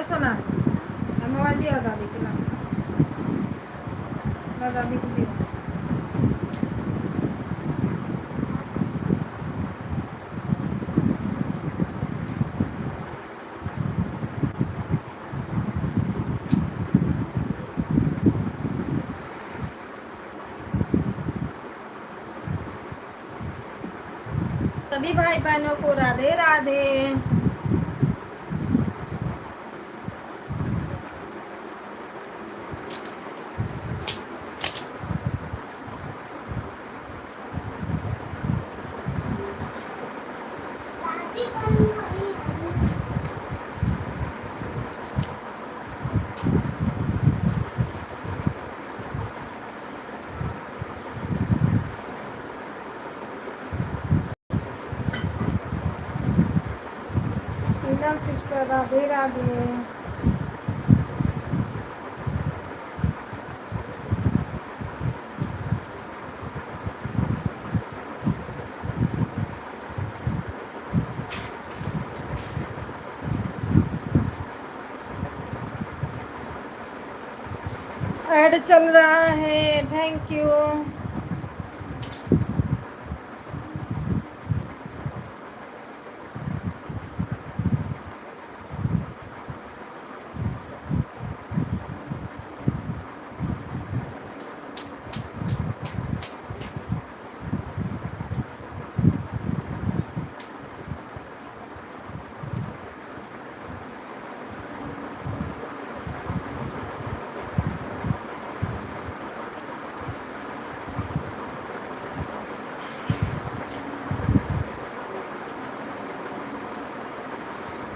सुना मोबाइल दिया दादी के नाम, दादी को दिया। सभी भाई बहनों को राधे राधे। शीलम सिस्टर राधे राधे। ऐड चल रहा है, थैंक यू।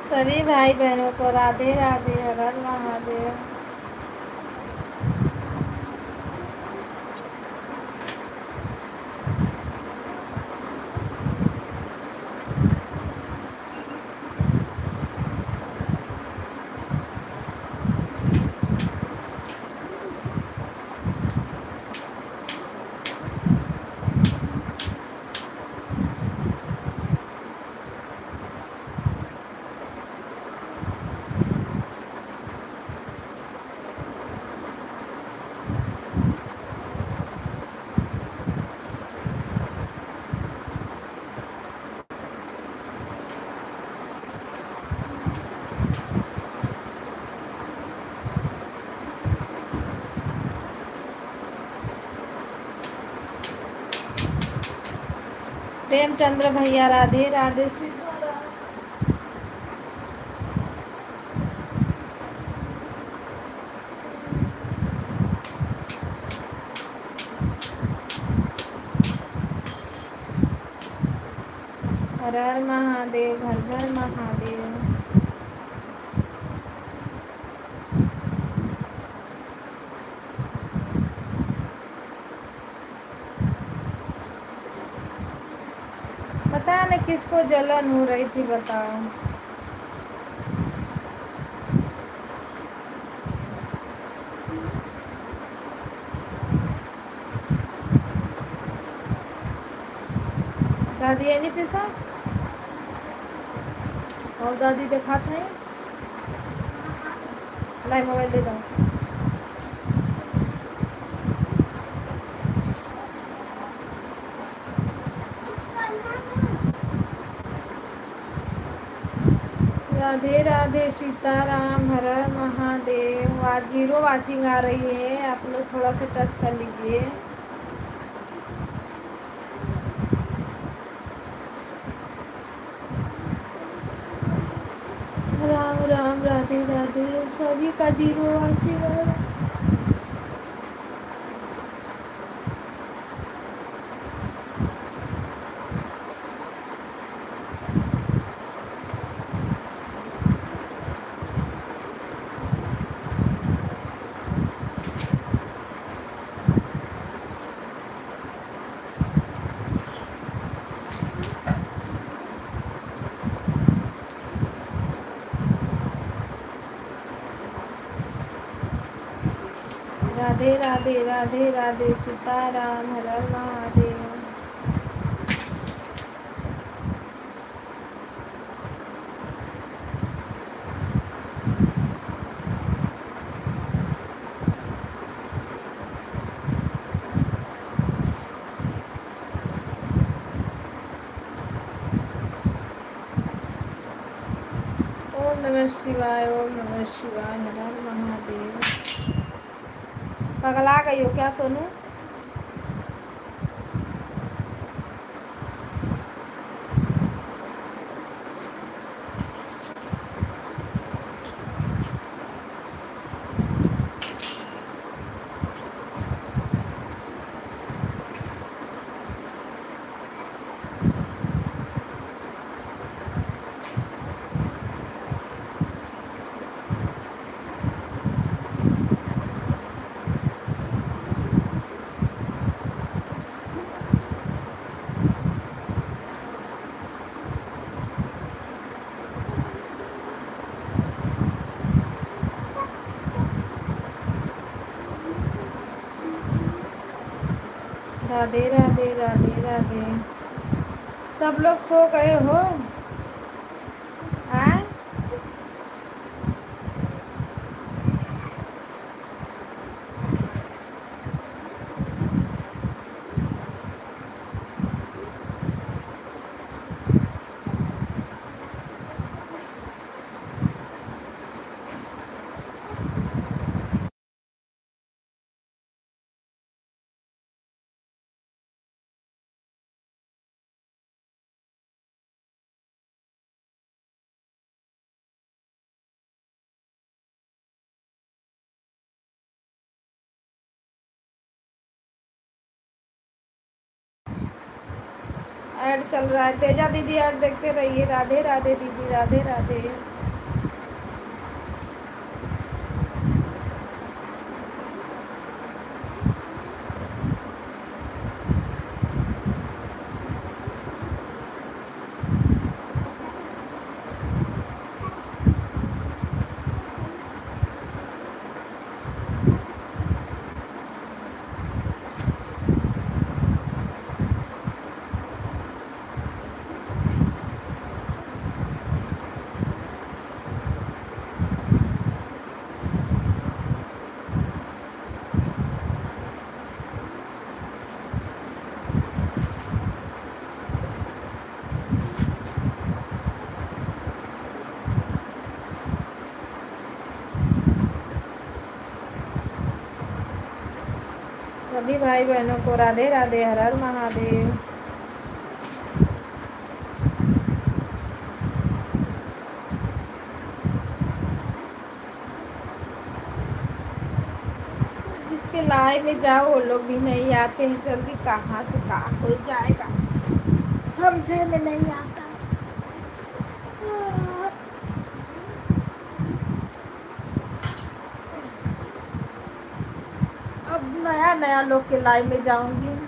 सभी भाई बहनों को राधे राधे, हर हर महादेव। प्रेमचंद्र भैया राधे राधे सीताराम। हर हर महादेव, हर हर महादेव। पता नहीं किसको जलन हो रही थी, बताओ। दादी है नहीं पिसा और दादी दिखाते हैं। लाई मोबाइल दे दो। राधे राधे सीताराम, हर हर महादेव। आज 0 वाचिंग आ रही है, आप लोग थोड़ा सा टच कर लीजिए। राम राम, राधे राधे। सभी का 0 वाचिंग आ रहा है। राधे राधे, राधे राधे सीताराम, हर हर महादेव। ओम नमः शिवाय, ओम नमः शिवाय, हर हर महादेव। पगला गई हो क्या सोनू? राधे राधे, राधे राधे। सब लोग सो गए हो? आए? ऐड चल रहा है। तेजा दीदी ऐड देखते रहिए। राधे राधे दीदी, राधे राधे। सभी भाई बहनों को राधे राधे, हर हर महादेव। लाइव में जाओ, वो लोग भी नहीं आते हैं जल्दी, कहाँ से कहाँ हो जाएगा, समझे में नहीं आता। अब नया नया लोग के लाइव में जाऊंगी।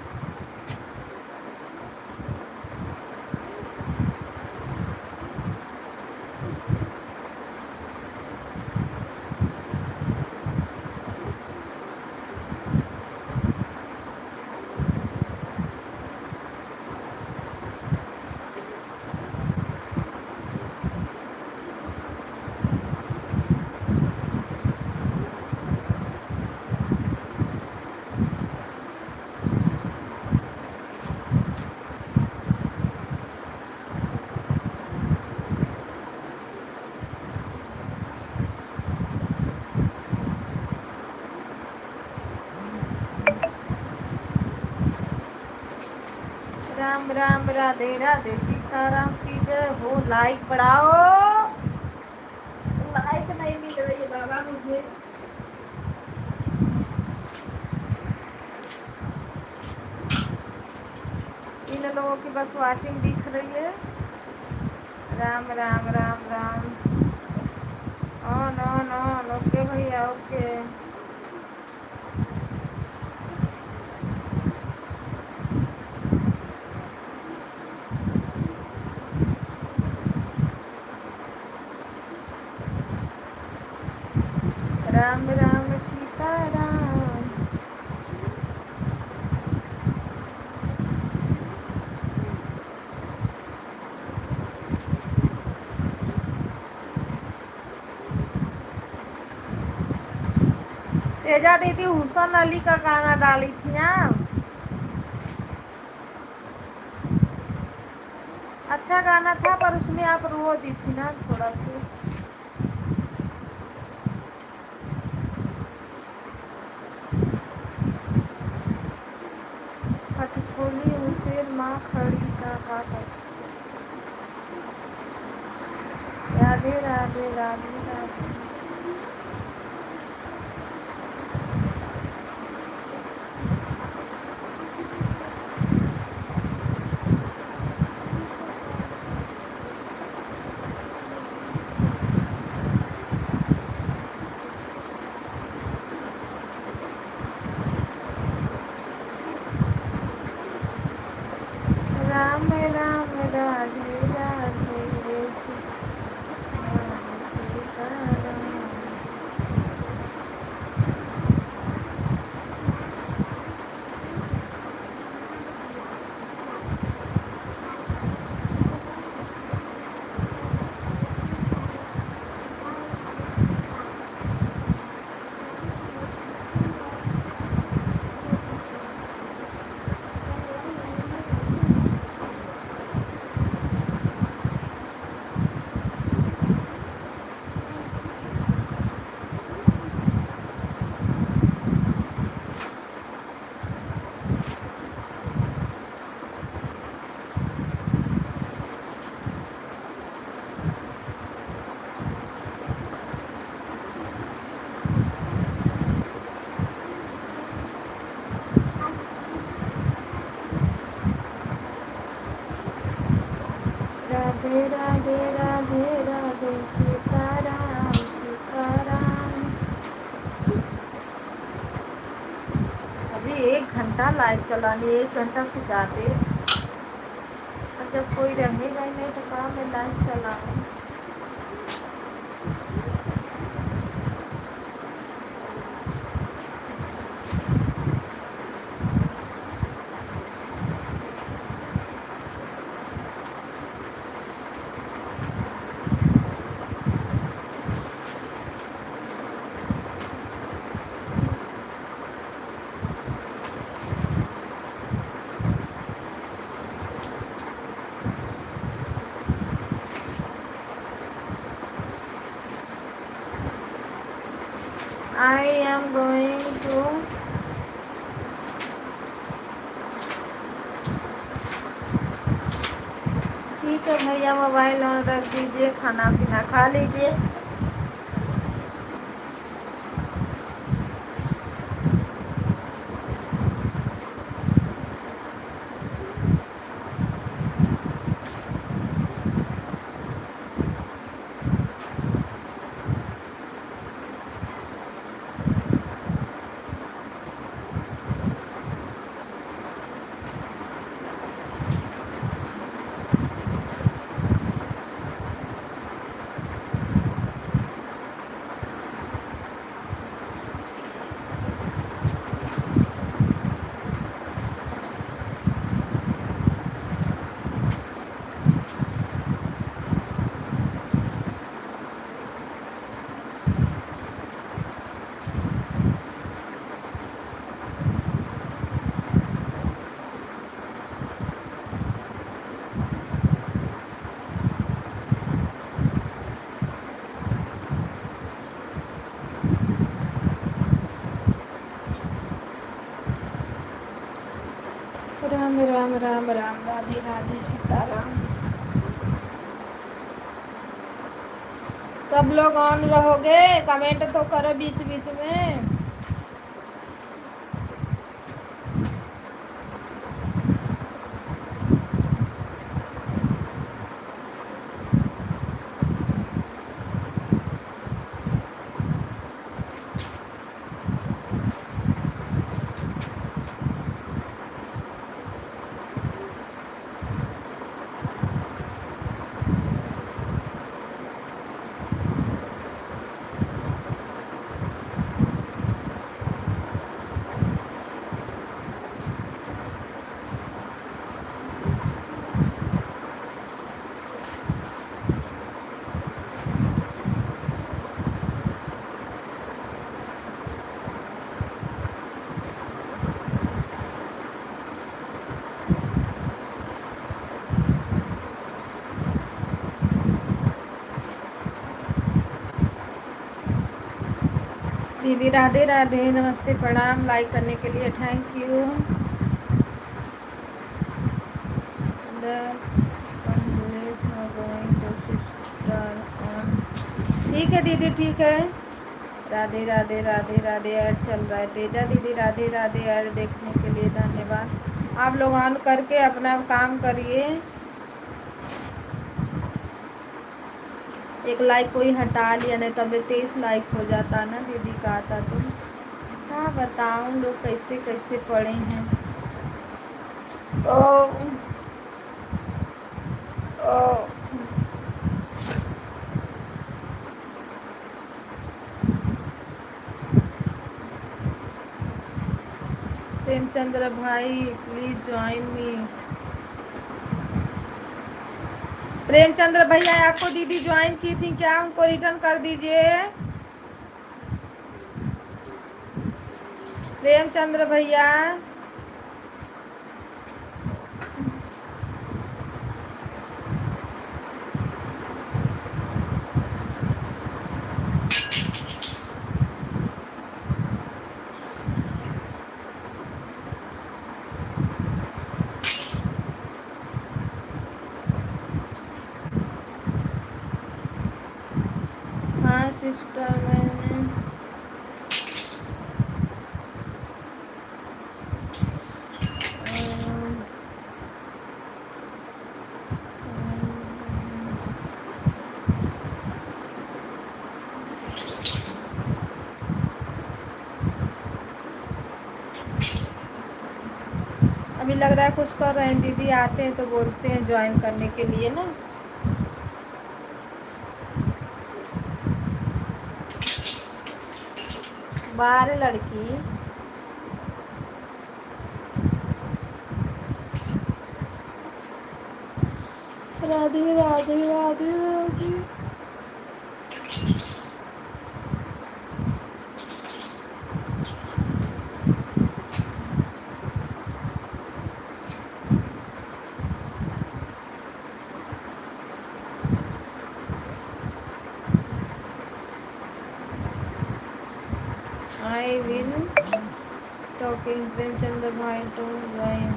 राम राम राधे राधे सीताराम की जय हो। लाइक बढ़ाओ, लाइक नहीं मिल रही है बाबा मुझे। इन लोगों की बस वाचिंग दिख रही है। Ram Ram Ram Ram. On on on. Okay भैया ओके। राम राम सीताराम। तेजा दीदी हुसन अली का गाना डाली थी ना, अच्छा गाना था, पर उसमें आप रो दी थी ना थोड़ा सा। कठपुली हुसैन माँ खड़ी का काटा। राधे राधे राधे राधे। राम राम राधे राधे सीताराम। राधे राधे राधे राधे सीताराम सीताराम। अभी 1 घंटा लाइव चलानी, 1 घंटा से जाते, और जब कोई रहेगा ही नहीं तो कहाँ मैं live चलाऊँ। I am going to ठीक है भैया, मोबाइल ऑन रख दीजिए, खाना पीना खा लीजिए। राम राम, राधे राधे, सीताराम। सब लोग ऑन रहोगे? कमेंट तो करो बीच बीच में। दीदी राधे राधे, नमस्ते, प्रणाम। लाइक करने के लिए थैंक यू। ठीक है दीदी, ठीक है। राधे राधे, राधे राधे। ऐड चल रहा है। तेजा दीदी राधे राधे, ऐड देखने के लिए धन्यवाद। आप लोग ऑन करके अपना काम करिए। एक लाइक कोई हटा लिया, नहीं तब 23 लाइक हो जाता ना दीदी का आता तो। हाँ बताऊँ लोग कैसे कैसे पढ़े हैं। ओ ओ प्रेमचंद्र भाई प्लीज ज्वाइन मी। प्रेमचंद्र भैया आपको दीदी ज्वाइन की थी क्या? उनको रिटर्न कर दीजिए। प्रेमचंद्र भैया, हाँ सिस्टर मैंने अभी लग रहा है कुछ कर रहे हैं दीदी। आते हैं तो बोलते हैं ज्वाइन करने के लिए ना। बाहर लड़की। Radhe Radhe, Radhe Radhe. I will talking Premchandra भाई टू ज्वाइन।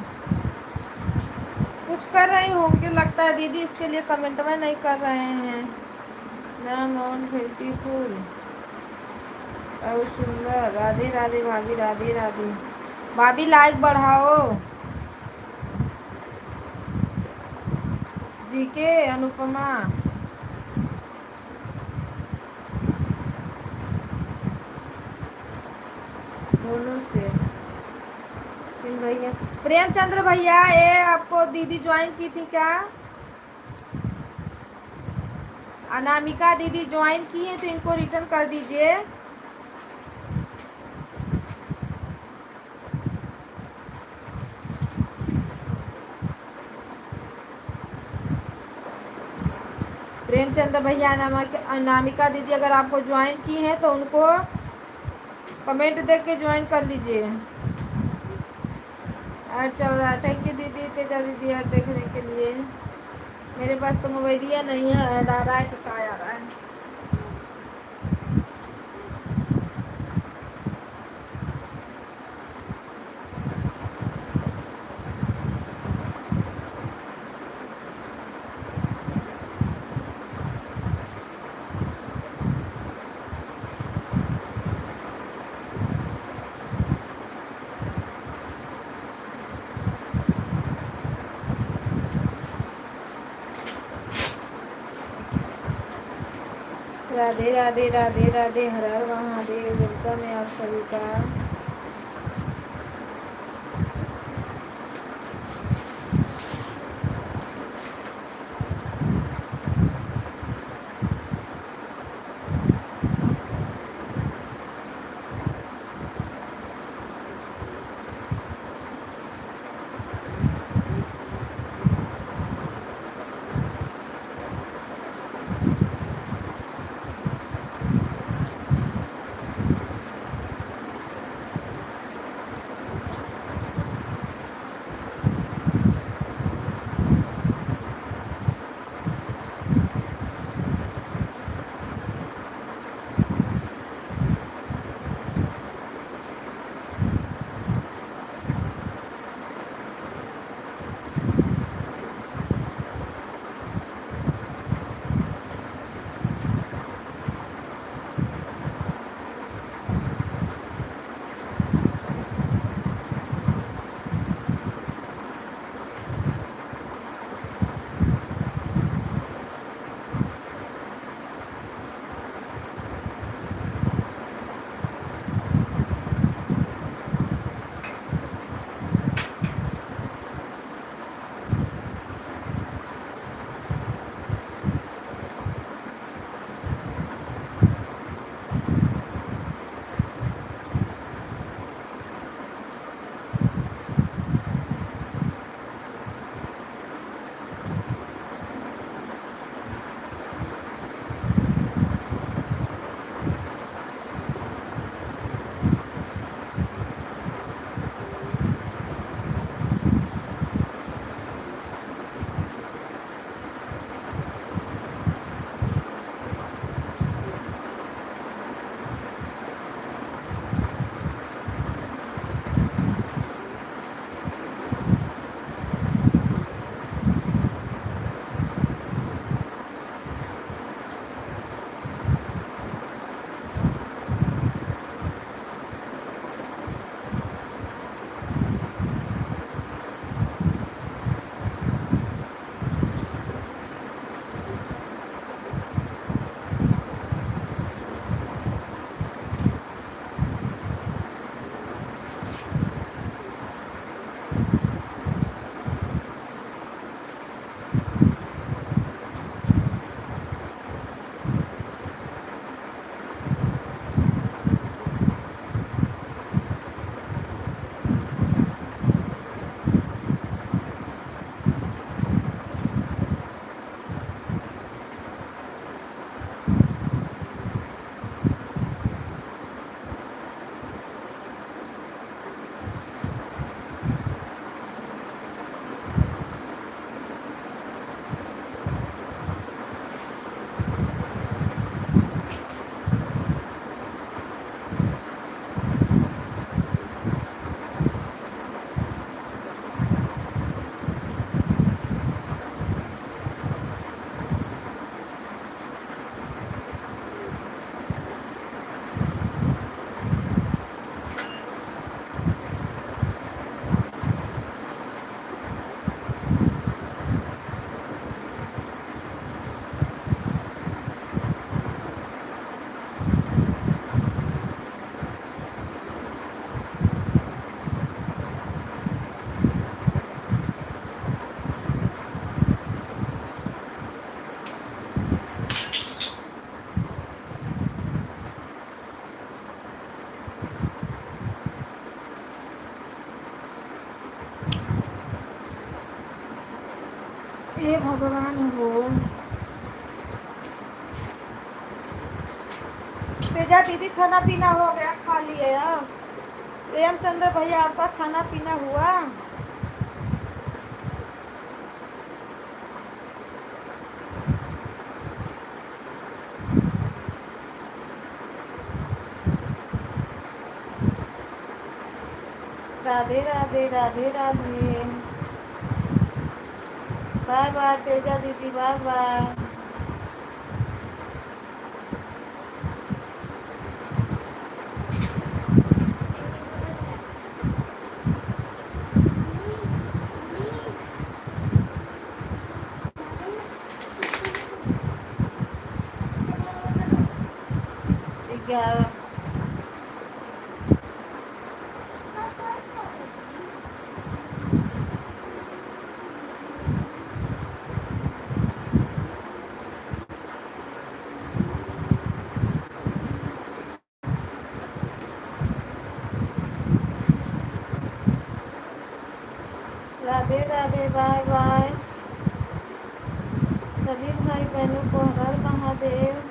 कुछ कर रहे होंगे लगता है दीदी, इसके लिए कमेंट में नहीं कर रहे हैं। मैम ऑन ब्यूटीफुल और सुंदर। राधे राधे भाभी, राधे राधे। भाभी लाइक बढ़ाओ। जीके अनुपमा, दोनों से। भैया प्रेमचंद्र भैया, ये आपको दीदी ज्वाइन की थी क्या? अनामिका दीदी ज्वाइन की है तो इनको रिटर्न कर दीजिए। प्रेमचंद्र भैया, अनामिका दीदी अगर आपको ज्वाइन की है तो उनको कमेंट देख के ज्वाइन कर लीजिए। ऐड चल रहा है। थैंक यू दीदी, तेजा दीदी ऐड देखने के लिए। मेरे पास तो मोबाइलिया नहीं है, ऐड आ रहा है तो क्या आ रहा है। राधे राधे राधे राधे, हर हर महादेव। वेलकम है आप सभी का। हे भगवान हो। तेजा दीदी खाना पीना हो गया, खा लिए अब। प्रेमचंद्र भैया आपका खाना पीना हुआ? राधे राधे राधे राधे। बाय बाय तेजा दीदी, bye bye. 11। Radhe Radhe, bye bye सभी भाई बहनों को, हर हर महादेव।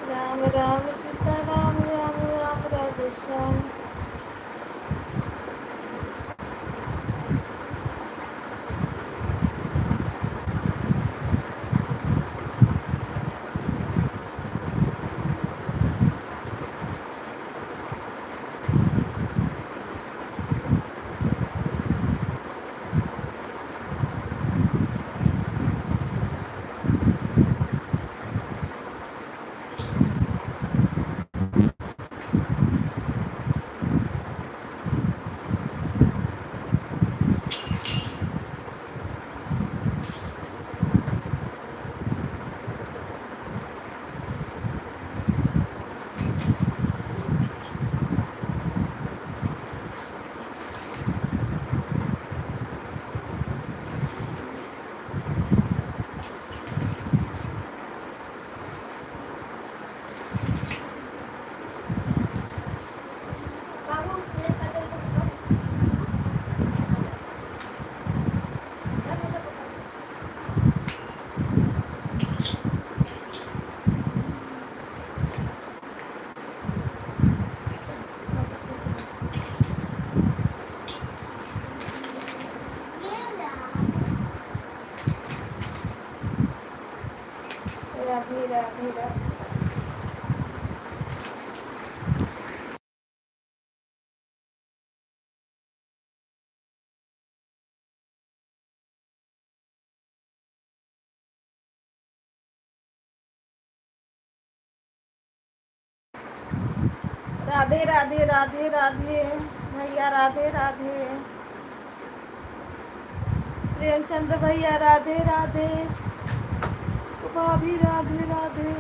राम राम सीता राम, राम राम राधे श्याम। बाबू ये कदम को राधे राधे राधे। राधे राधे राधे राधे भैया, राधे राधे प्रेमचंद भैया, राधे राधे भाभी, राधे राधे।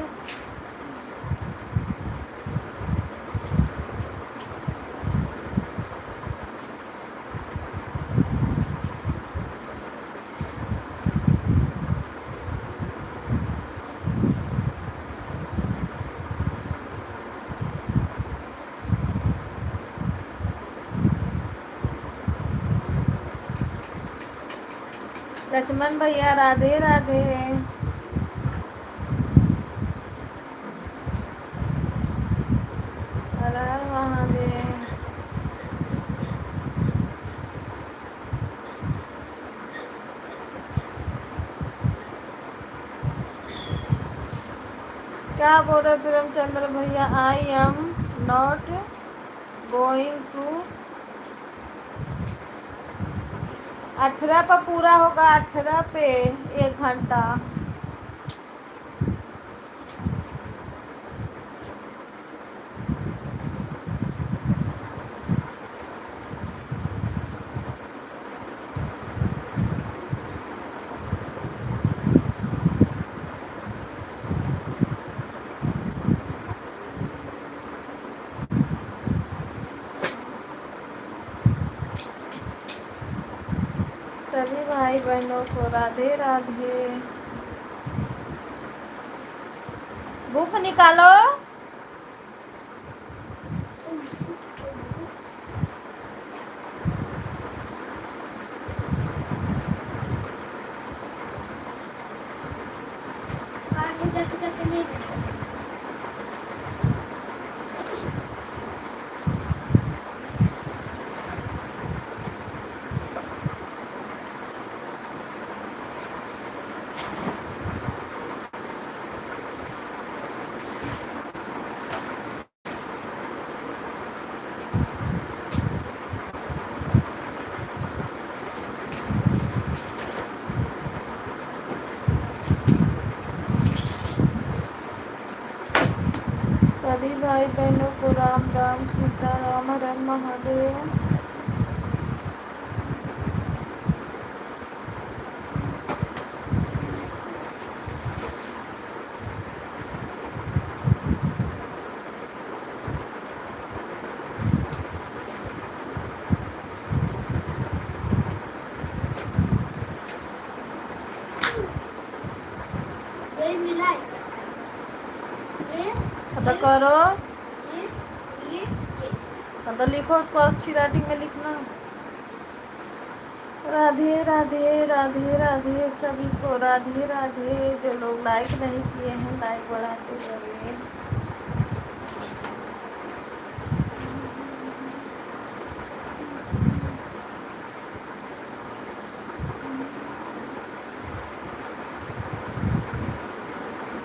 लक्ष्मण भैया, राधे राधे। हर हर महादेव। क्या बोल रहे प्रेमचंद्र भैया? I am not going to. 18 पर पूरा होगा, 18 पे 1 घंटा। सभी भाई बहनों को राधे राधे। भूख निकालो। आगे जाके जाके नहीं दे सकते। सभी भाई बहनों को राम राम सीता राम, हर हर महादेव। ये मिला है ये पता करो, ये ये पता लिखो, उसको अच्छी राइटिंग में लिखना। राधे राधे राधे राधे सभी को, राधे राधे। जो लोग लाइक नहीं किए हैं लाइक बढ़ाते रहिए।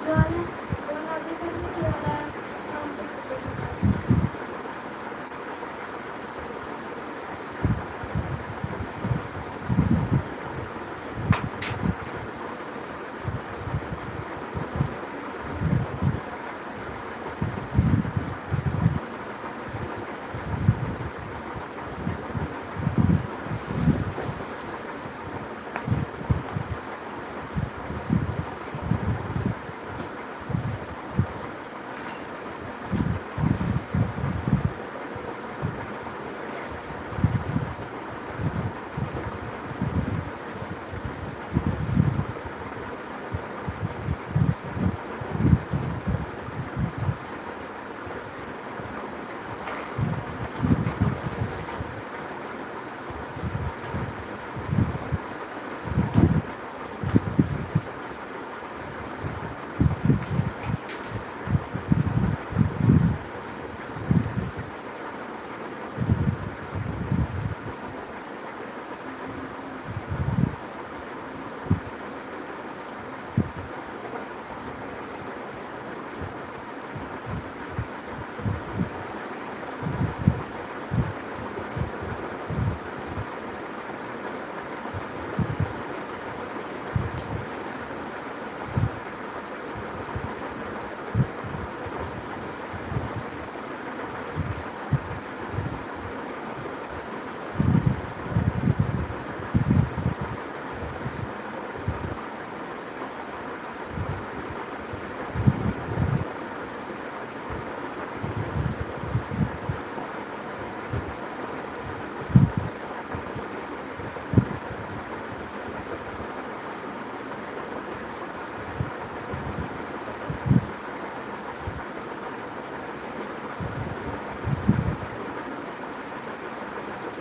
वाला वाला अभी तक नहीं वाला शाम को पूछेगा।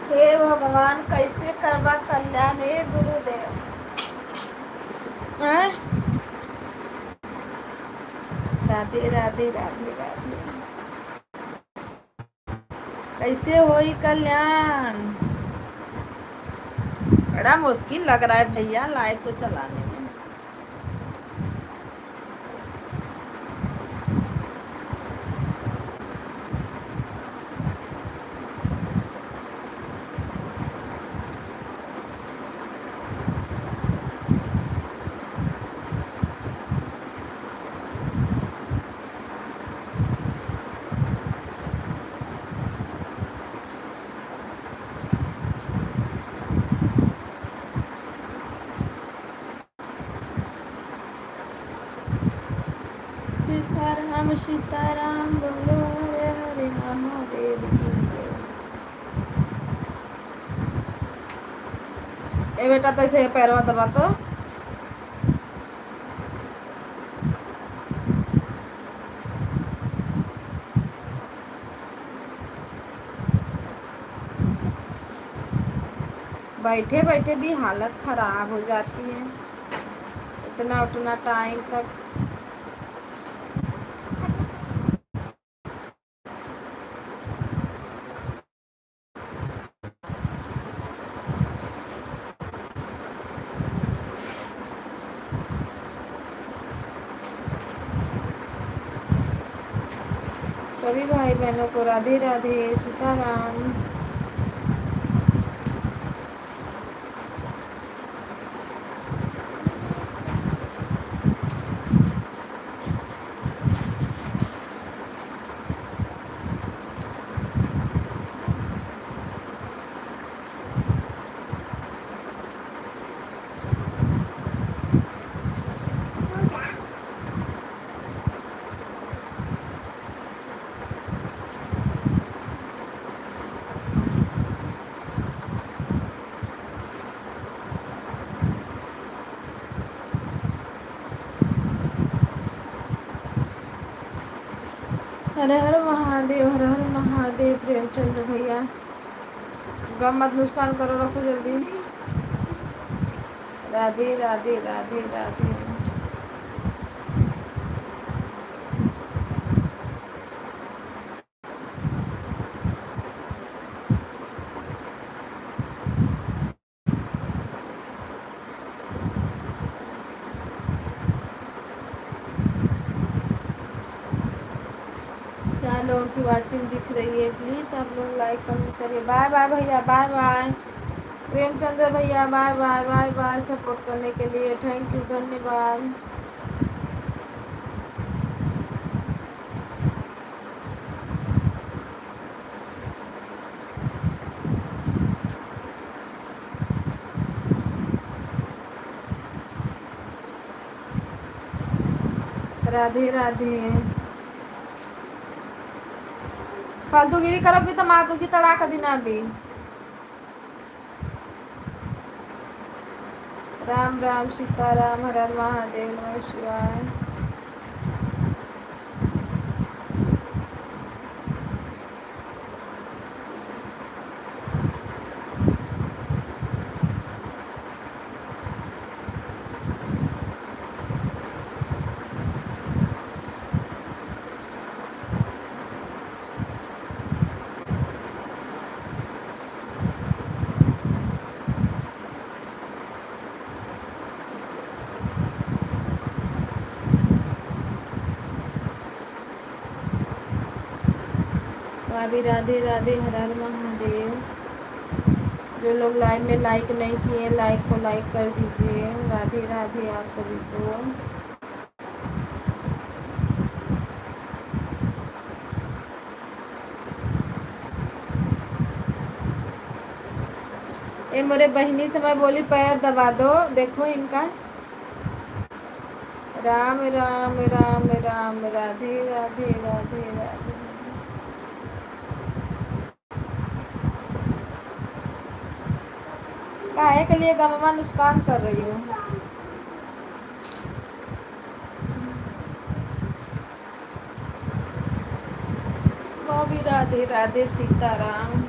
हे भगवान, कैसे करवा कल्याण हे गुरुदेव। हैं? राधे राधे राधे राधे। कैसे होई कल्याण? बड़ा मुश्किल लग रहा है भैया लाइट को चलाने में। सीताराम सीताराम बोलो, हरे हरे महादेव की जय। ए बेटा तो ऐसे पैरवा दबा तो। बैठे बैठे भी हालत खराब हो जाती है, इतना उतना टाइम तक। सभी भाई बहनों को राधे राधे सीताराम। हर हर महादेव, हर हर महादेव। प्रेमचंद्र भैया गम मत, नुकसान करो, रखो जल्दी। राधे राधे राधे राधे। चार लोगों की वाचिंग दिख रही है, प्लीज़ आप लोग लाइक कमेंट करिए। बाय बाय भैया, बाय बाय। प्रेमचंद्र भैया bye bye bye bye. Support करने के लिए थैंक यू, धन्यवाद। राधे राधे। फालतूगिरी करोगी तो मार दूंगी तड़ाक दिना भी। राम राम सीताराम, हर हर महादेव, नमः शिवाय। भाभी राधे राधे, हर हर महादेव। जो लोग लाइव में लाइक नहीं किए, लाइक को लाइक कर दीजिए। राधे राधे आप सभी को। ये मेरे बहनी से मैं बोली पैर दबा दो, देखो इनका। राम राम राम राम, राधे राधे राधे राधे। काहे के लिए गमवा नुकसान कर रही हो? भाभी राधे राधे, सीताराम।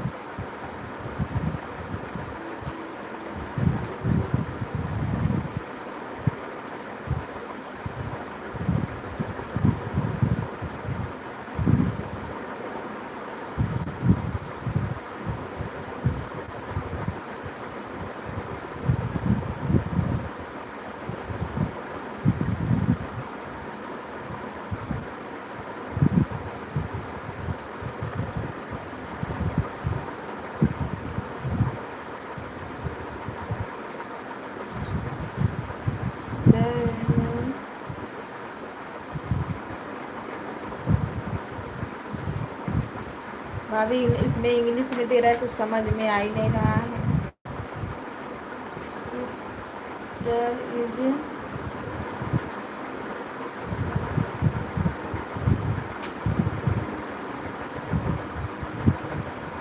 भाभी इसमें इंग्लिश में दे रहा है, कुछ समझ में आ ही नहीं रहा है।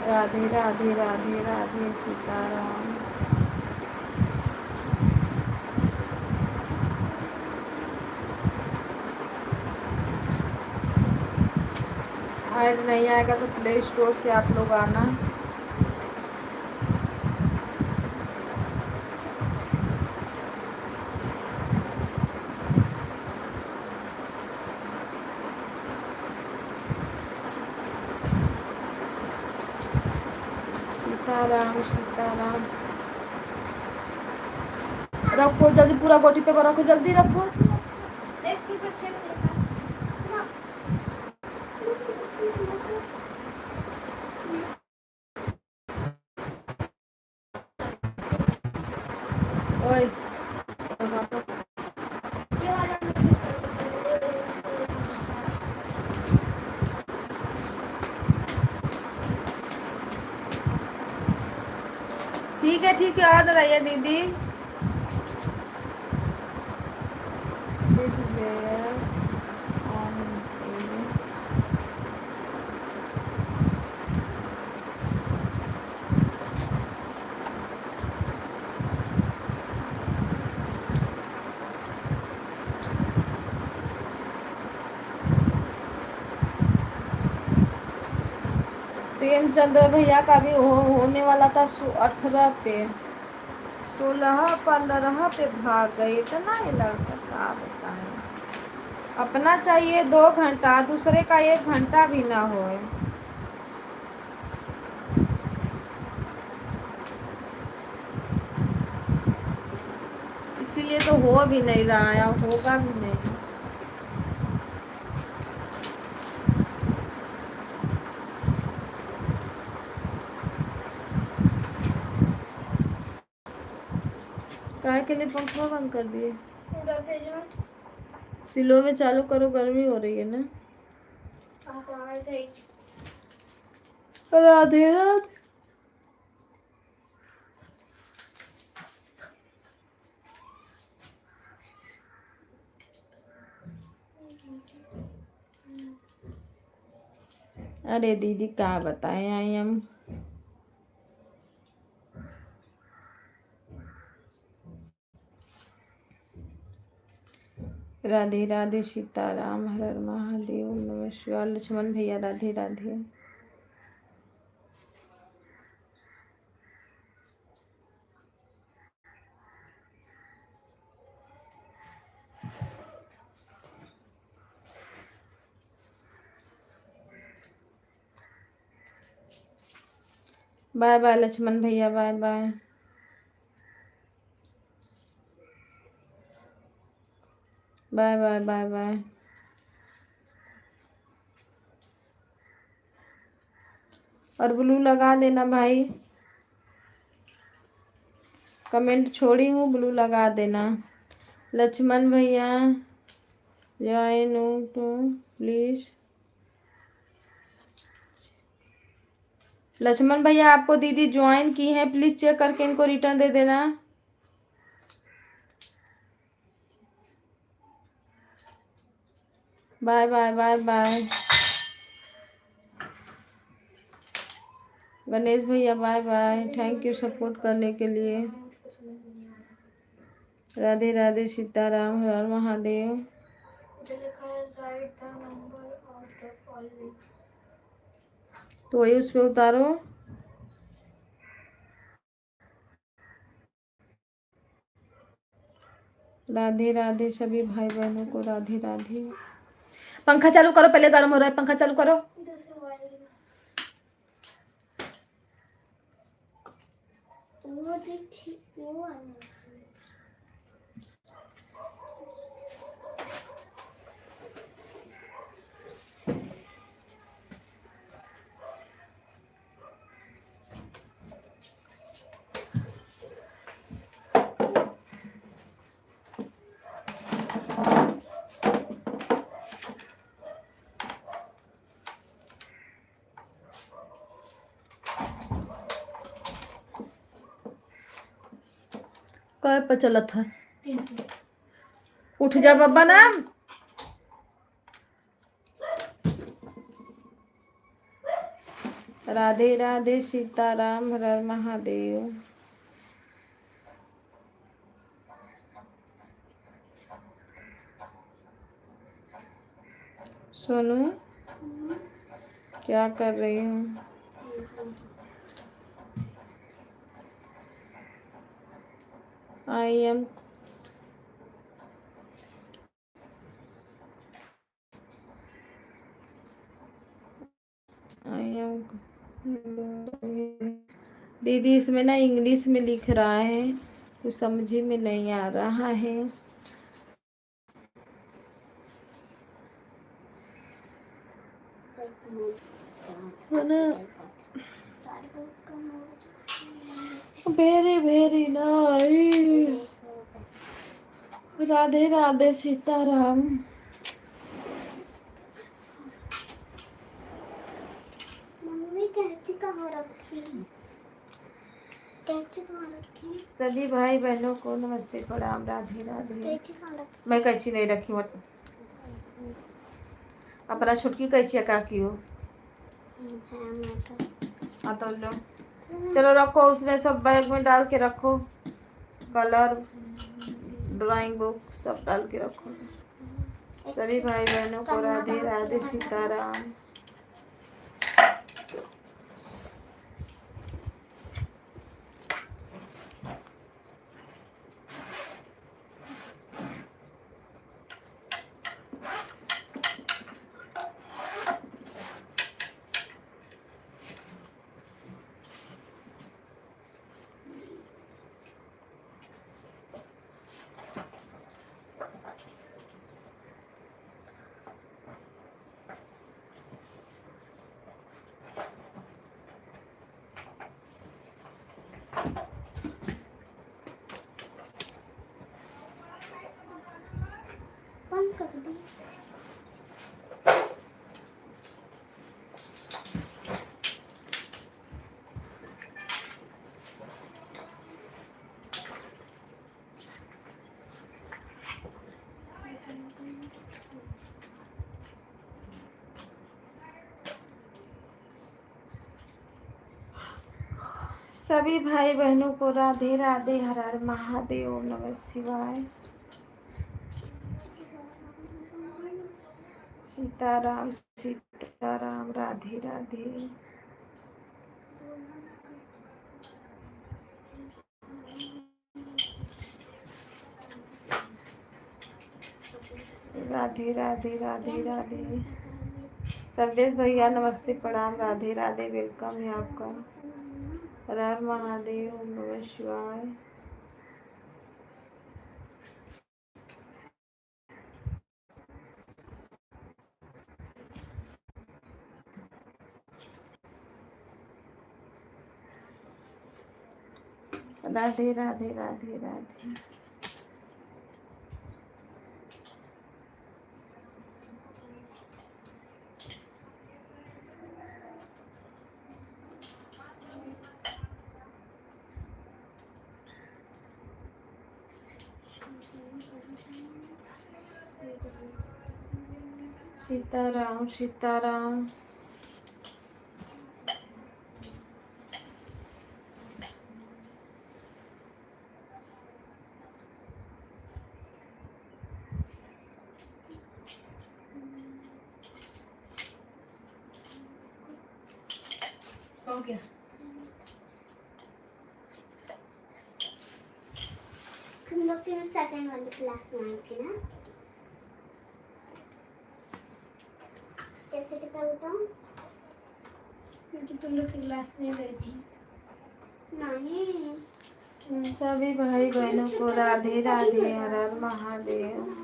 राधे राधे राधे राधे, सीताराम। ऐड नहीं आएगा तो प्ले स्टोर से आप लोग आना। सीताराम सीताराम। रखो जल्दी, पूरा गोटी पे रखो, जल्दी रखो। एक की पे फेंक देता ना। ओए ये वाला ठीक है, ऑर्डर आइए दीदी। प्रेमचंद्र भैया का भी होने वाला था 18 पे, 16-15 पे भाग गए। इतना ही लड़का क्या बताएं। अपना चाहिए 2 घंटा, दूसरे का 1 घंटा भी ना हो। इसीलिए तो हो भी नहीं रहा है, होगा भी नहीं। काय के लिए पंखा बंद कर दिए? सिलो में चालू करो, गर्मी हो रही है ना। राधे राधे। अरे दीदी क्या बताएं, आई एम राधे राधे, सीताराम, हर हर महादेव, नमः शिवाय। लक्ष्मण भैया राधे राधे। बाय बाय लक्ष्मण भैया, bye bye. Bye bye bye bye. और ब्लू लगा देना भाई, कमेंट छोड़ी हूँ, ब्लू लगा देना। लक्ष्मण भैया ज्वाइन टू प्लीज। लक्ष्मण भैया आपको दीदी ज्वाइन की है, प्लीज चेक करके इनको रिटर्न दे देना। Bye bye bye bye. Ganesh भैया bye bye, thank you support करने के लिए। राधे राधे, सीताराम, हर हर महादेव। तो वही उस पे उतारो। राधे राधे सभी भाई बहनों को राधे राधे। पंखा चालू करो, पहले गर्म हो रहा है, पंखा चालू करो। कब पे चला था? उठ जा बब्बा ना। राधे राधे, सीताराम, हर हर महादेव। सोनू क्या कर रही हूँ? आई एम दीदी इसमें ना इंग्लिश में लिख रहा है, तो समझ में नहीं आ रहा है। Very very nice. Radhe Radhe, Sitaram. Mummy कैंची कहाँ रखी? कैंची कहाँ रखी? सभी भाई बहनों को नमस्ते प्रणाम, राधे राधे। कैंची कहाँ रखी? मैं कैंची नहीं रखी, मत अपना छुटकी कैंची का की हो। हाँ तो लो, चलो रखो, उसमें सब बैग में डाल के रखो, कलर, ड्राइंग बुक सब डाल के रखो। सभी भाई बहनों को राधे राधे, सीताराम। सभी भाई बहनों को राधे राधे, हर हर महादेव, ओम नमः शिवाय। सीताराम सीताराम, राधे राधे। राधे राधे राधे राधे। सर्वेश भैया नमस्ते प्रणाम, राधे राधे, वेलकम है आपका। हर हर महादेव, ओम नमः शिवाय। राधे राधे राधे राधे। सीताराम सीताराम। हो गया। तुम लोग की सेकंड वाली क्लास में आई थी ना? कैसे कितना बताऊं? क्योंकि तुम लोग की क्लास में गई थी। नहीं। सभी भाई बहनों को राधे राधे, हर हर महादेव।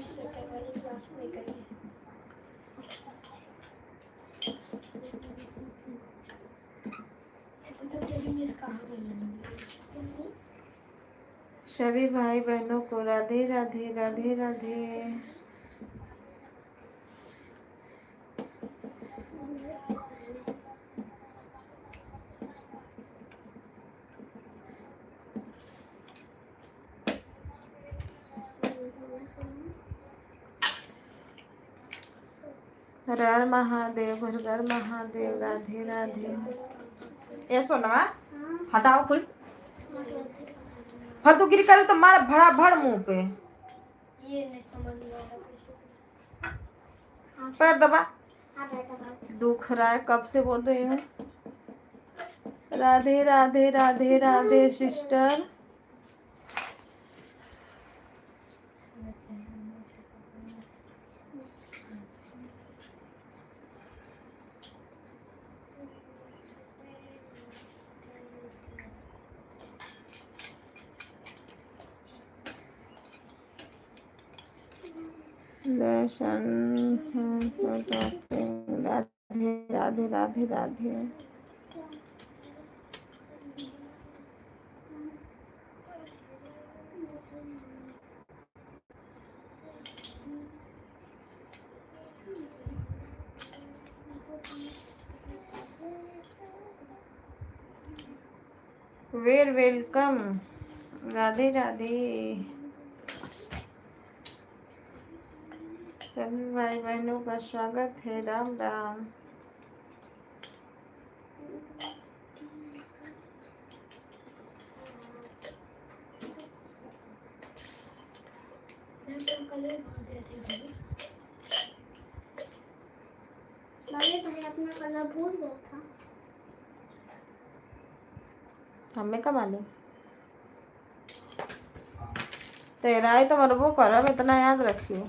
सेकंड वाली क्लास में गई। सभी भाई बहनों को राधे राधे राधे राधे। हर हर महादेव, हर हर महादेव, राधे राधे। ये सोना हटाओ फुल, फालतू गिरी करे तो मार भड़ा भड़ मुंह पे। ये नहीं समझ में आ रहा। पैर दबा। दुख रहा है, कब से बोल रही हूँ। राधे राधे राधे राधे सिस्टर। दर्शन राधे राधे राधे राधे। वेलकम, राधे राधे। सभी भाई बहनों का स्वागत है, राम राम। अपना कलर भूल गया था। हमें कब मालूम, तेरा ही तो मरबो करब, इतना याद रखियो।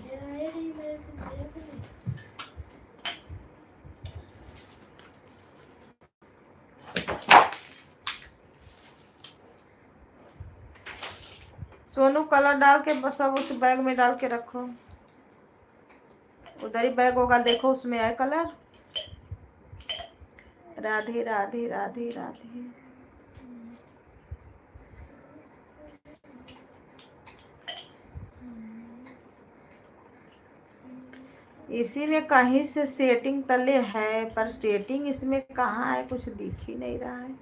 सोनू कलर डाल के बस सब उस बैग में डाल के रखो। उधर ही बैग होगा, देखो उसमें है कलर। राधे राधे राधे राधे। इसी में कहीं से सेटिंग तले है, पर सेटिंग इसमें कहाँ है, कुछ दिख ही नहीं रहा है।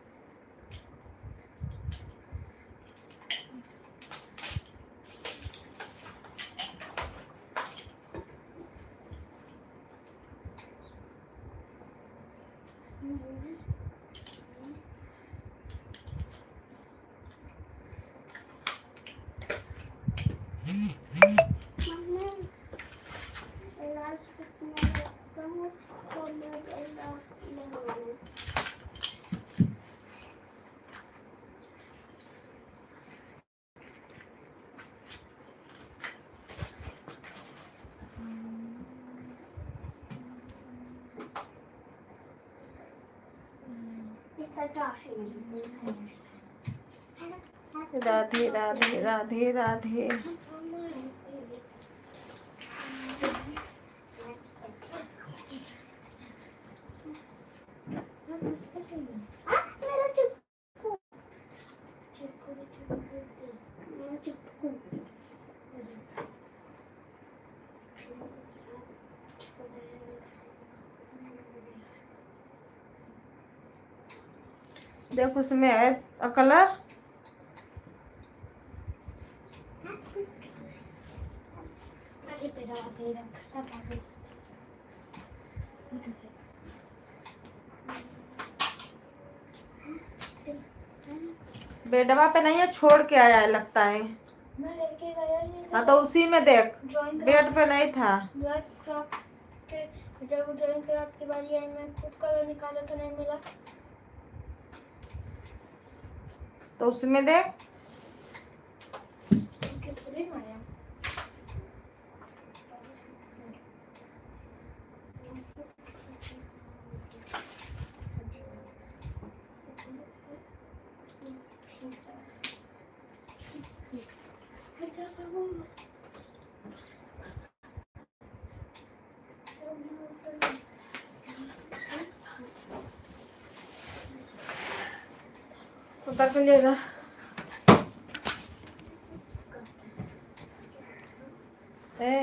राधे राधे राधे राधे। देख उसमें है कलर। बेडवा पे नहीं है, छोड़ के आया है लगता है। मैं लेके गया नहीं था। हाँ तो उसी में देख, ड्राइंग बेड पे नहीं था। जब ड्राइंग क्राफ्ट की बारी आई मैं खुद कलर निकाला तो नहीं मिला। तो उसमें देख। थोड़ी माया उतर के ले जा। ए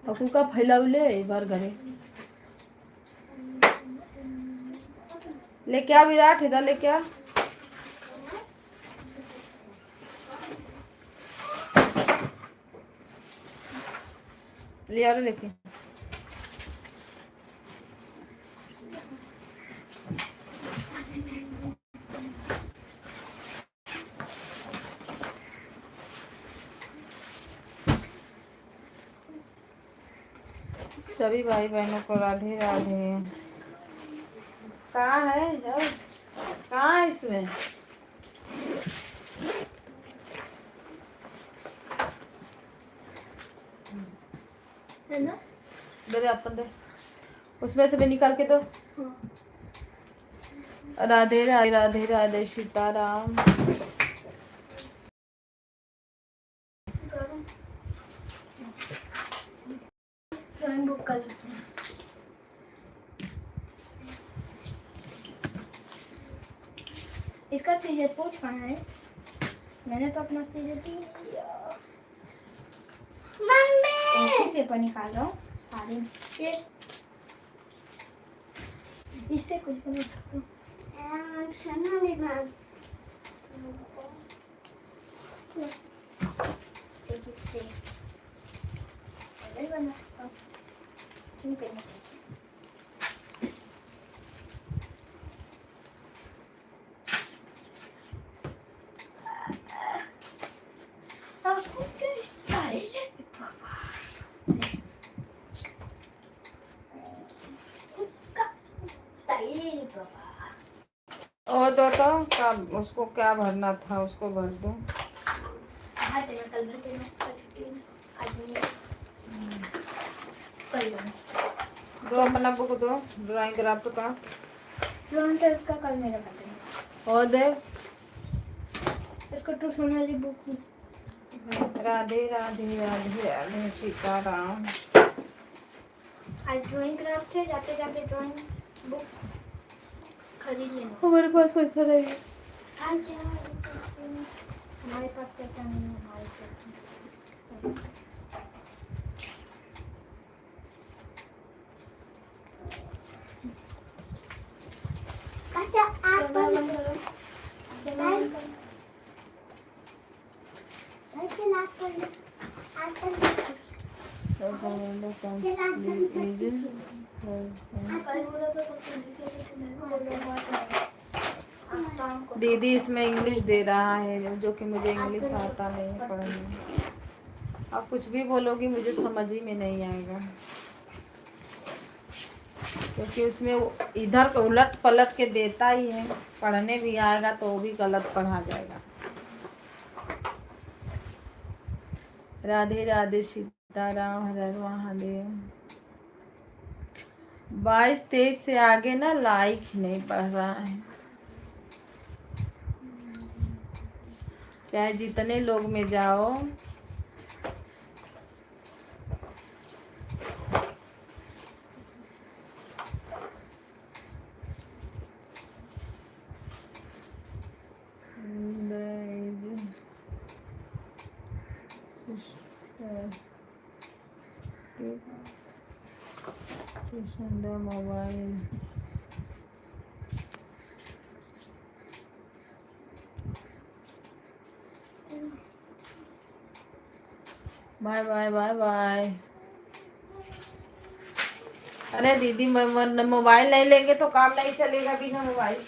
अकू का फैलाउले एक बार घरे लेके आ। विराट इधर लेके आ। ले आ रे लेके। सभी भाई बहनों को राधे राधे। कहाँ है कहाँ है इसमें? है ना? दे अपन दे, उसमें से भी निकाल के दो। राधे राधे राधे राधे सीताराम। ड्राइंग बुक कर लेते हैं। इसका सीजर पूछ कहाँ है? मैंने तो अपना सीजर दिया। मम्मी पेपर निकाल लो सारे। ये इससे कुछ बना सकते हो। बना सकता हूँ। क्यों करना? और दो तो क्या, उसको क्या भरना था उसको भर दो। दो अपना बुक दो, ड्राइंग क्राफ्ट का। ड्राइंग क्राफ्ट का कल मेरा बर्थडे। और दे इसको ट्यूशन वाली बुक। राधे राधे राधे राधे सीताराम। आज ड्राइंग क्राफ्ट है, जाते जाते ड्राइंग बुक खरीद लेना। हमारे पास पैसा नहीं है। हमारे पास पैसा नहीं है, हमारे पास। अच्छा आप दीदी इसमें इंग्लिश दे रहा है, जो कि मुझे इंग्लिश आता नहीं है पढ़ने। आप कुछ भी बोलोगी मुझे समझ ही में नहीं आएगा, क्योंकि उसमें वो इधर को उलट पलट के देता ही है। पढ़ने भी आएगा तो वो भी गलत पढ़ा जाएगा। राधे राधे सीताराम, हर हर महादेव। 22-23 से आगे ना लाइक ही नहीं पढ़ रहा है, चाहे जितने लोग में जाओ। Mobile bye bye bye bye. अरे दीदी मोबाइल नहीं लेंगे तो काम नहीं चलेगा बिना मोबाइल।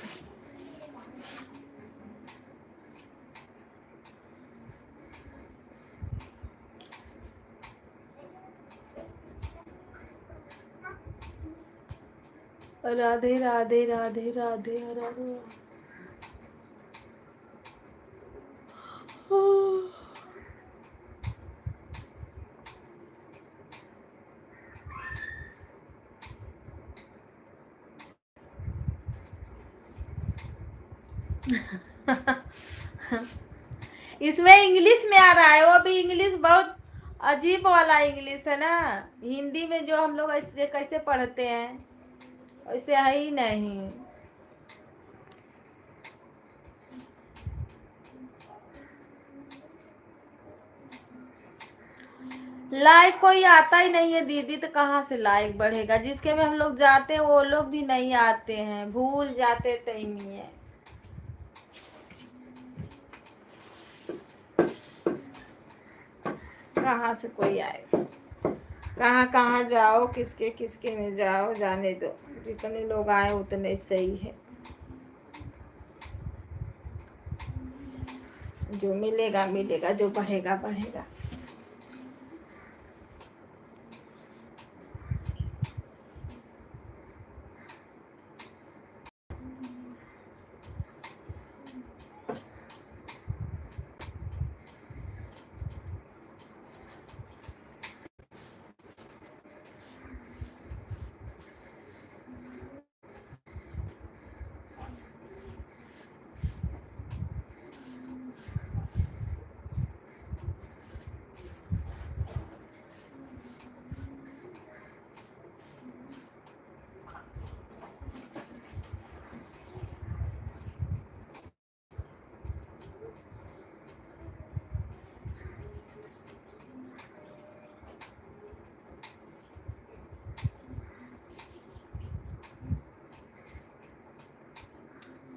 राधे राधे राधे राधे राधे। इसमें इंग्लिश में आ रहा है, वो भी इंग्लिश बहुत अजीब वाला इंग्लिश है ना। हिंदी में जो हम लोग ऐसे कैसे पढ़ते हैं वैसे है ही नहीं। लाइक कोई आता ही नहीं है दीदी, तो कहाँ से लाइक बढ़ेगा। जिसके में हम लोग जाते हैं वो लोग भी नहीं आते हैं, भूल जाते टाइम ही है। कहाँ से कोई आए, कहाँ कहाँ जाओ, किसके किसके में जाओ, जाने दो। जितने लोग आए उतने सही है। जो मिलेगा मिलेगा, जो बढ़ेगा बढ़ेगा।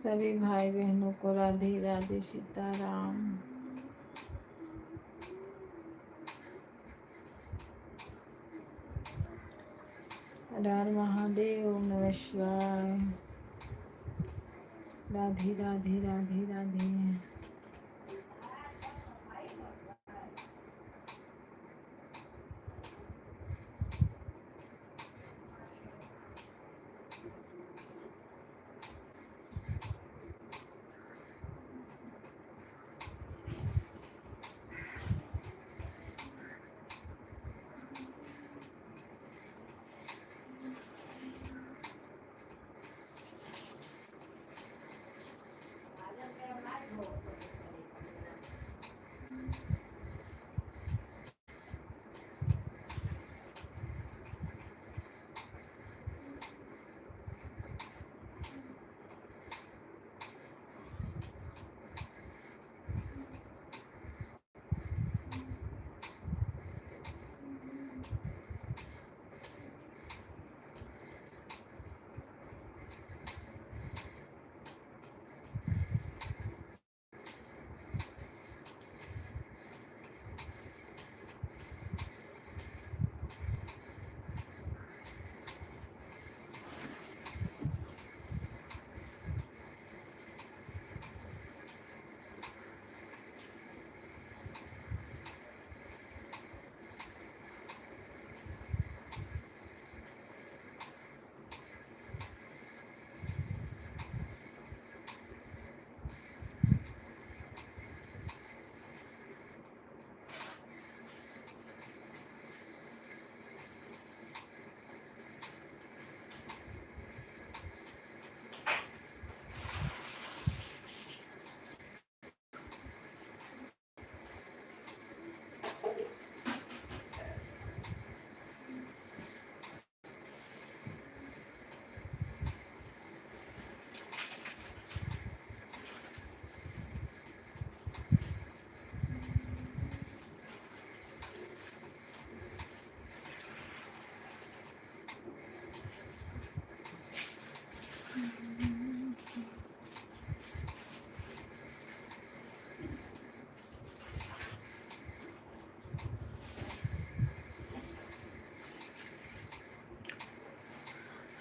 सभी भाई बहनों को राधे राधे सीताराम। हर हर महादेव, ओम नमः शिवाय। राधे राधे राधे राधे।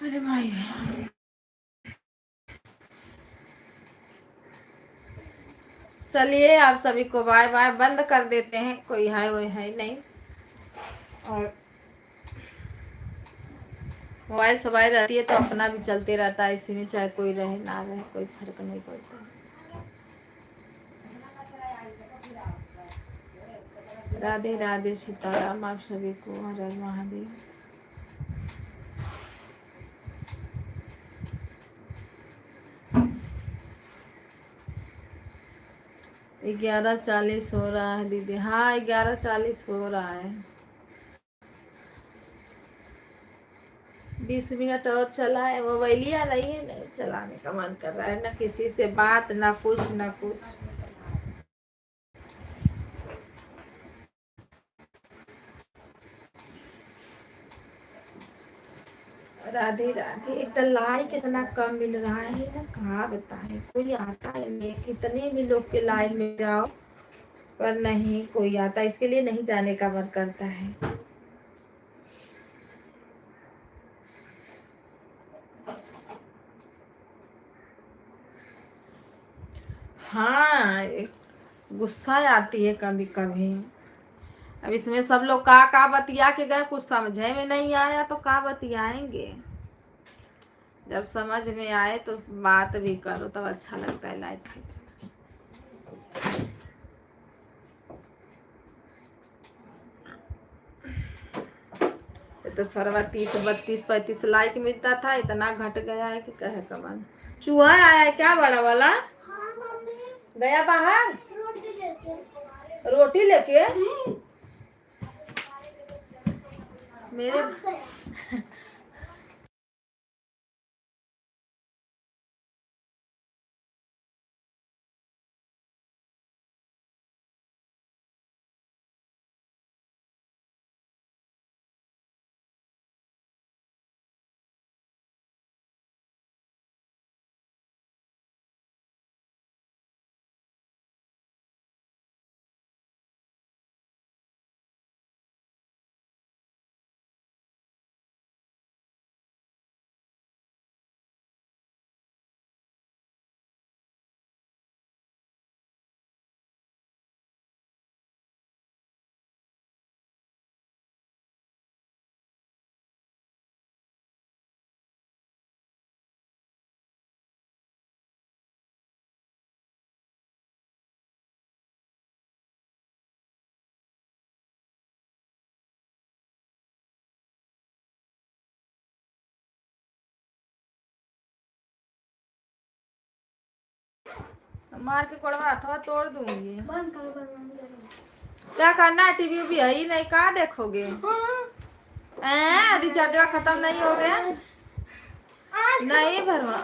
अरे भाई, चलिए आप सभी को बाय बाय, बंद कर देते हैं, कोई है वो है नहीं। और मोबाइल सवाई रहती है तो अपना भी चलते रहता है, इसी में चाहे कोई रहे ना रहे कोई फर्क नहीं पड़ता। राधे राधे, सीताराम, आप सभी को हर हर महादेव। ग्यारह 40 हो रहा है दीदी। हाँ 11:40 हो रहा है। 20 मिनट और चला है। मोबाइल ही आ रही है, नहीं चलाने का मन कर रहा है, ना किसी से बात, ना कुछ ना कुछ। राधे राधे। एक तो लाइक इतना कम मिल रहा है ना, कहाँ बताए, कोई आता ही नहीं। कितने भी लोग के लाइन में जाओ पर नहीं कोई आता, इसके लिए नहीं जाने का मन करता है। हाँ गुस्सा आती है कभी कभी। अब इसमें सब लोग का बतिया के गए, कुछ समझे में नहीं आया तो का बतियाएंगे। जब समझ में आए तो बात भी करो तब अच्छा लगता है लाइफ। तो सरवा 30 32 35 लाइक मिलता था, इतना घट गया है कि कहे कमान। चूहा आया है क्या बड़ा वाला? हाँ मम्मी, गया बाहर रोटी लेके। रोटी लेके। मेरे मार के कोड़वा अथवा तोड़ दूंगी। बंद करो, बंद करो। क्या करना है, टीवी भी है ही नहीं, कहाँ देखोगे? रिचार्ज खत्म नहीं हो गया? आज नहीं भरवा।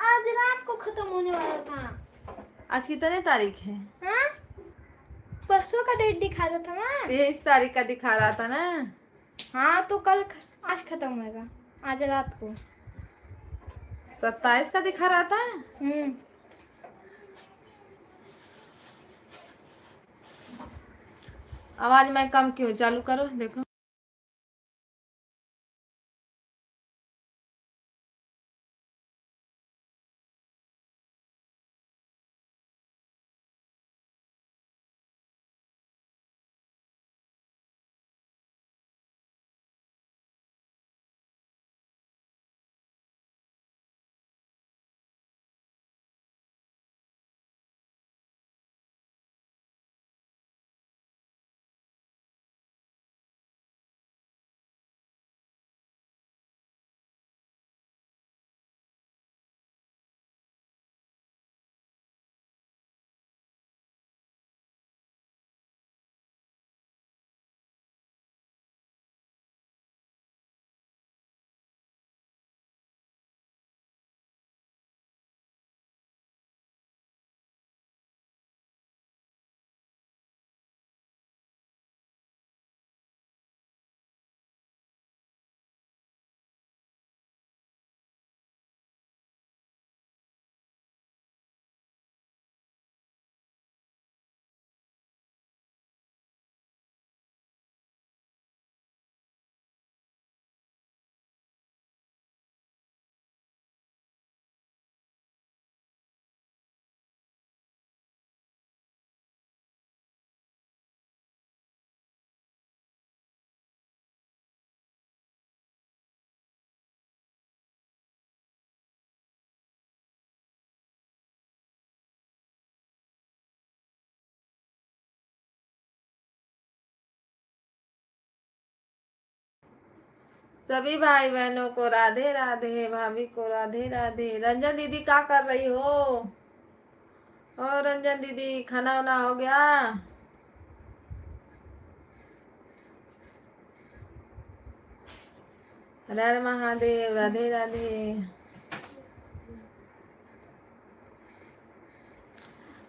आज रात को खत्म होने वाला था। आज कितने तारीख है? हाँ? परसों का डेट दिखा रहा था ना। 23 तारीख का दिखा रहा था ना। हाँ तो कल आज खत्म होएगा, आज रात को। 27 का दिखा रहा था। आवाज मैं कम क्यों? चालू करो देखो। सभी भाई बहनों को राधे राधे, भाभी को राधे राधे। रंजन दीदी क्या कर रही हो? ओ रंजन दीदी, खाना वाना हो गया? हर हर महादेव, राधे राधे।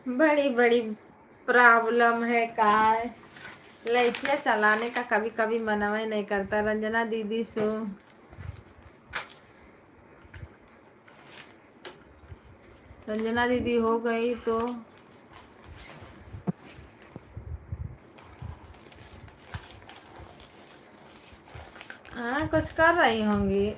बड़ी बड़ी प्रॉब्लम है काय लड़कियां चलाने का, कभी कभी मनवा नहीं करता। रंजना दीदी सो रंजना दीदी हो गई तो हाँ कुछ कर रही होंगी।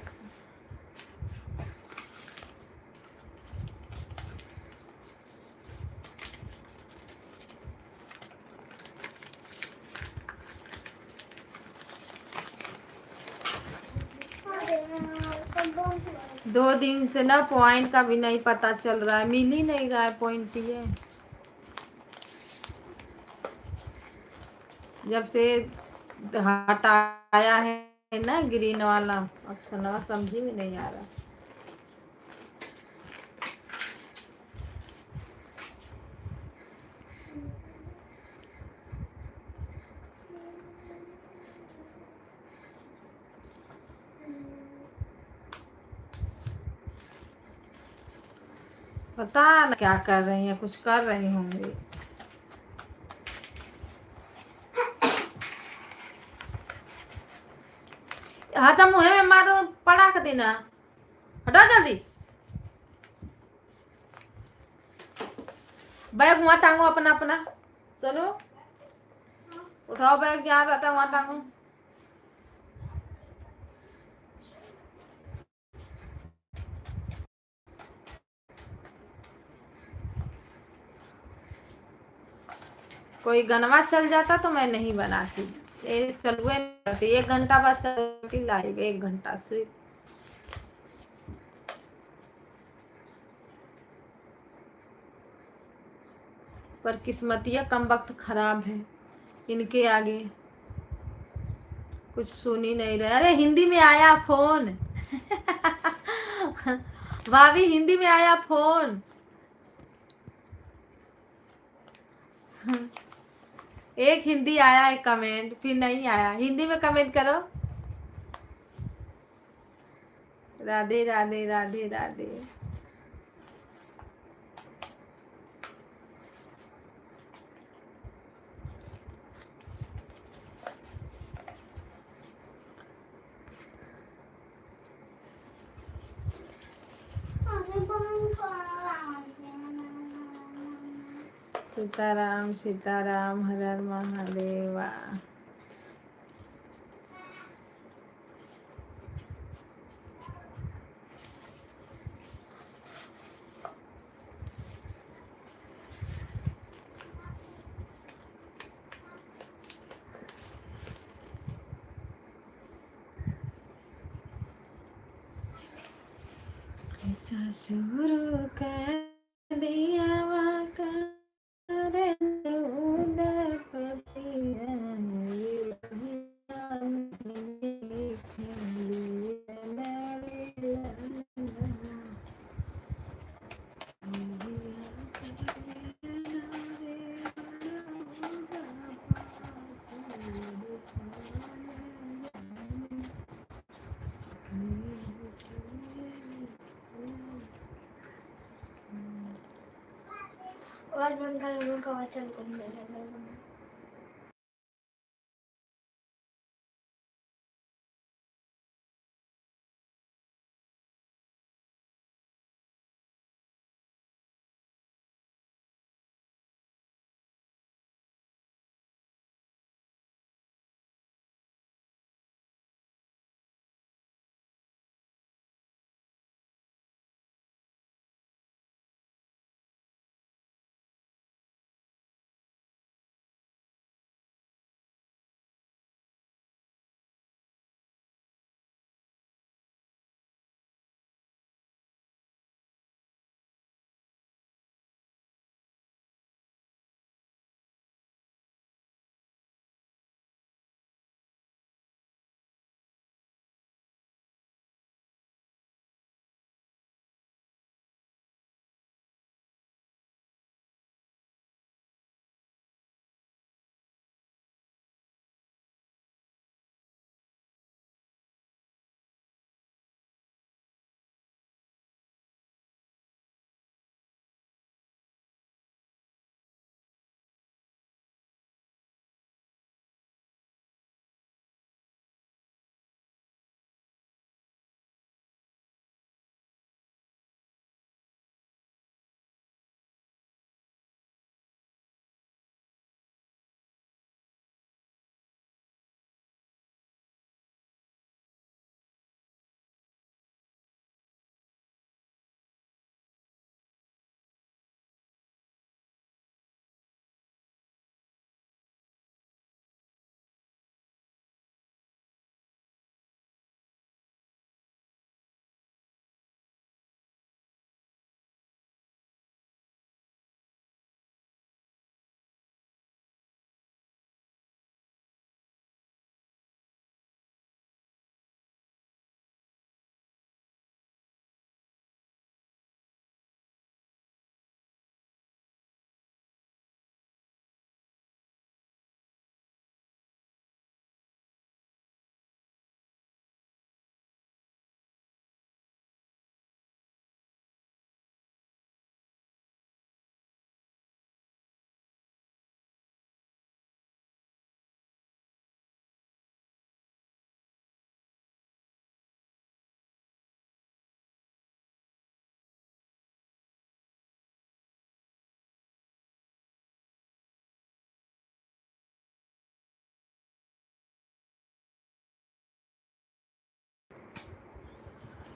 दो दिन से ना पॉइंट का भी नहीं पता चल रहा है, मिल ही नहीं रहा है पॉइंट। ये जब से हटाया है ना ग्रीन वाला ऑप्शन, समझ में नहीं आ रहा। पता ना क्या कर रही है, कुछ कर रही होंगी। हाँ तो मुँह में मारो, पड़ा कर देना, हटा जल्दी। बैग वहाँ टांगो अपना अपना, चलो उठाओ बैग, जहाँ रहता है वहाँ टांगो। कोई गनवा चल जाता तो मैं नहीं बनाती, ये चलवे नहीं करती। 1 घंटा बाद चलती लाइव, 1 घंटा से। पर किस्मतिया कम वक्त खराब है, इनके आगे कुछ सुन ही नहीं रहे। अरे हिंदी में आया फोन भाभी हिंदी में आया फोन। एक हिंदी आया है कमेंट, फिर नहीं आया। हिंदी में कमेंट करो। राधे राधे राधे राधे। सीताराम सीताराम, हर हर महादेवा। ससुर कर दिया कर आवाज बंद कर, उनका आवाज चालू कर।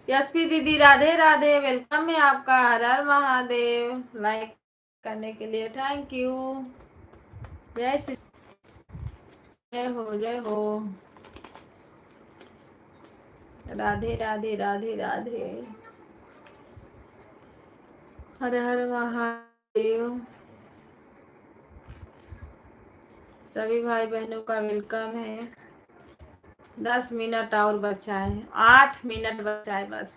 यशपी दीदी राधे राधे, वेलकम है आपका। हर हर महादेव। लाइक करने के लिए थैंक यू। जय श्री, जय हो जय हो। राधे राधे राधे राधे। हर हर महादेव। सभी भाई बहनों का वेलकम है। 10 मिनट और बचा है, 8 मिनट बचा है बस,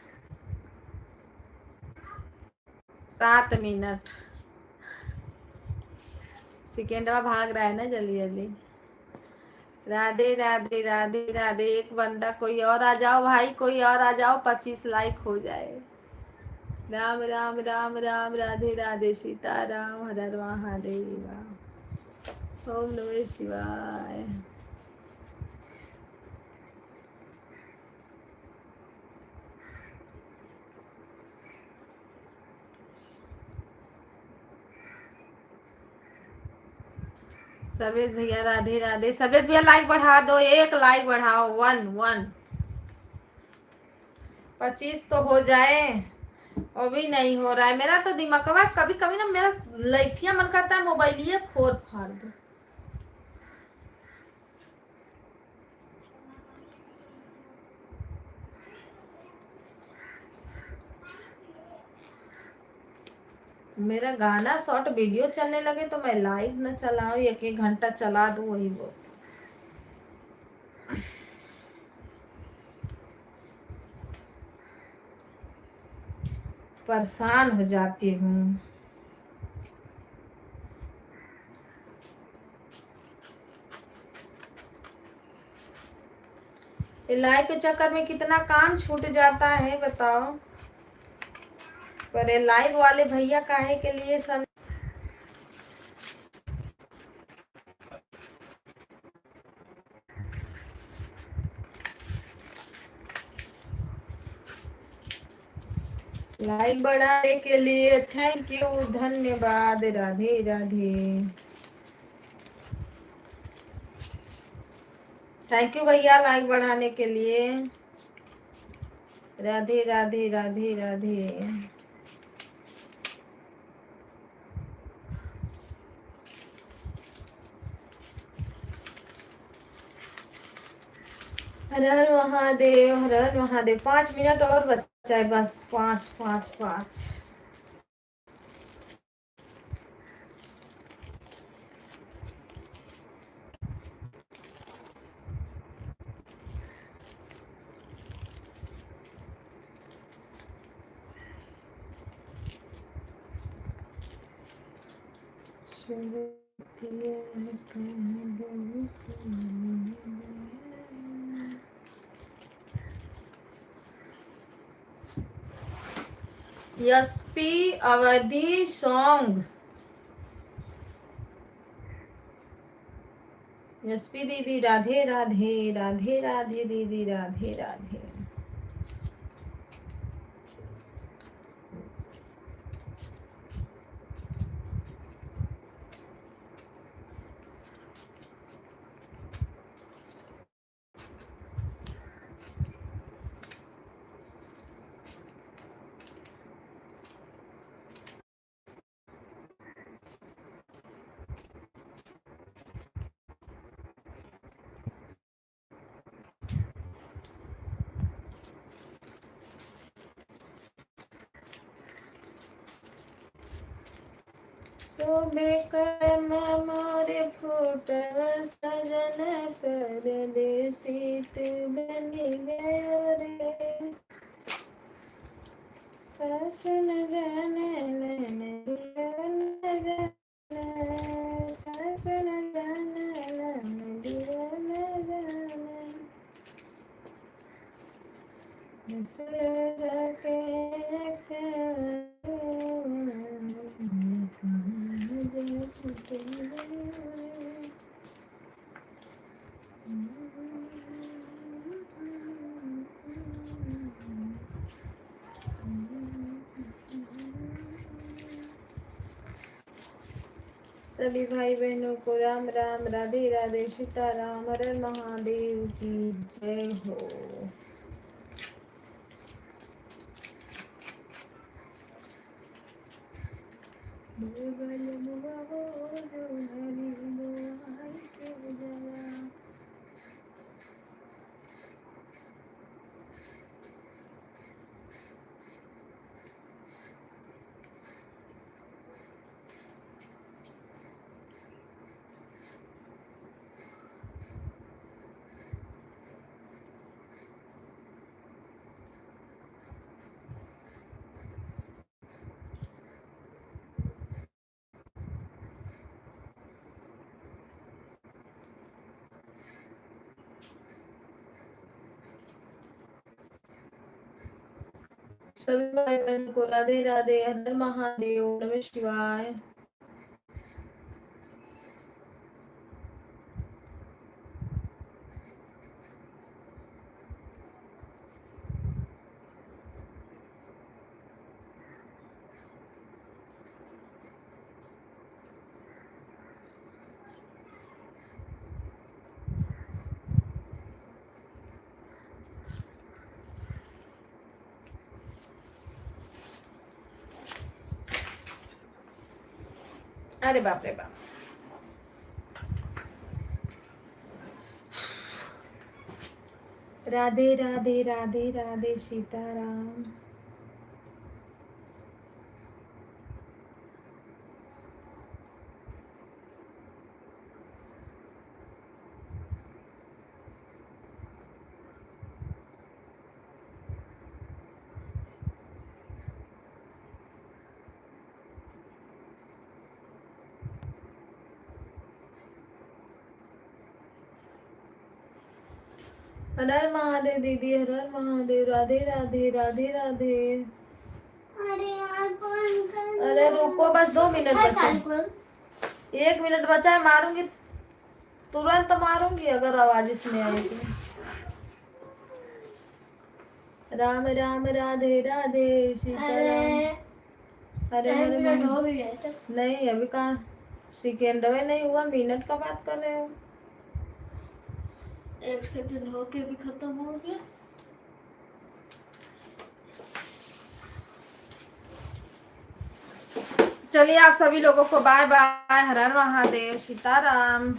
7 मिनट। सेकेंडवा भाग रहा है ना जल्दी जल्दी। राधे राधे राधे राधे। एक बंदा कोई और आ जाओ भाई, कोई और आ जाओ, 25 लाइक हो जाए। राम राम राम राम, राधे राधे, सीता राम, हर हर महादेव। ओम नमः शिवाय। सफेद भैया राधे राधे। सफेद भैया लाइक बढ़ा दो, एक लाइक बढ़ाओ, 1 25 तो हो जाए। वो भी नहीं हो रहा है मेरा तो दिमाग। कभी कभी ना मेरा लइकिया मन करता है मोबाइल फोड़ फाड़ दो। मेरा गाना शॉर्ट वीडियो चलने लगे तो मैं लाइव न चलाऊं, 1 1 घंटा चला दूं, वही बहुत। परेशान हो जाती हूँ। लाइव के चक्कर में कितना काम छूट जाता है बताओ। पर लाइव वाले भैया काहे के लिए सब। लाइक बढ़ाने के लिए थैंक यू, धन्यवाद, राधे राधे। थैंक यू भैया लाइक बढ़ाने के लिए। राधे राधे राधे राधे। हर हर महादेव, हर हर महादेव। 5 मिनट और बचा है बस, 5 5 5। यशपी अवधि सॉन्ग। यशपी दीदी राधे राधे, राधे राधे दीदी, राधे राधे। शोभे कर मोरे फूटल सजन, परदेसी तू बन गयो रे। सासुन जाने लन दियो न जाने, सासुन जाने लन दियो न जाने। सुर के सभी भाई बहनों को राम राम, राधे राधे, सीताराम, हर हर महादेव की जय हो। सभी भाई बहन को राधे राधे, हर हर महादेव, नमः शिवाय। अरे बाप रे बाप। राधे राधे राधे राधे सीताराम। हर हर महादेव दीदी, हर हर महादेव, राधे राधे राधे राधे। अरे यार कौन कर अरे रुको, बस 2 मिनट है बचे। कल 1 मिनट बचा है, मारूंगी तुरंत मारूंगी अगर आवाज इसमें आई तो। राम राम राधे राधे सीताराम। अरे टाइम हरे मिनट महादेव। हो भी गया था। नहीं अभी कहाँ सेकेंड में नहीं हुआ, मिनट का बात कर रहे हो। 1 सेकंड होके भी खत्म हो गया। चलिए आप सभी लोगों को बाय बाय, हर हर महादेव, सीताराम।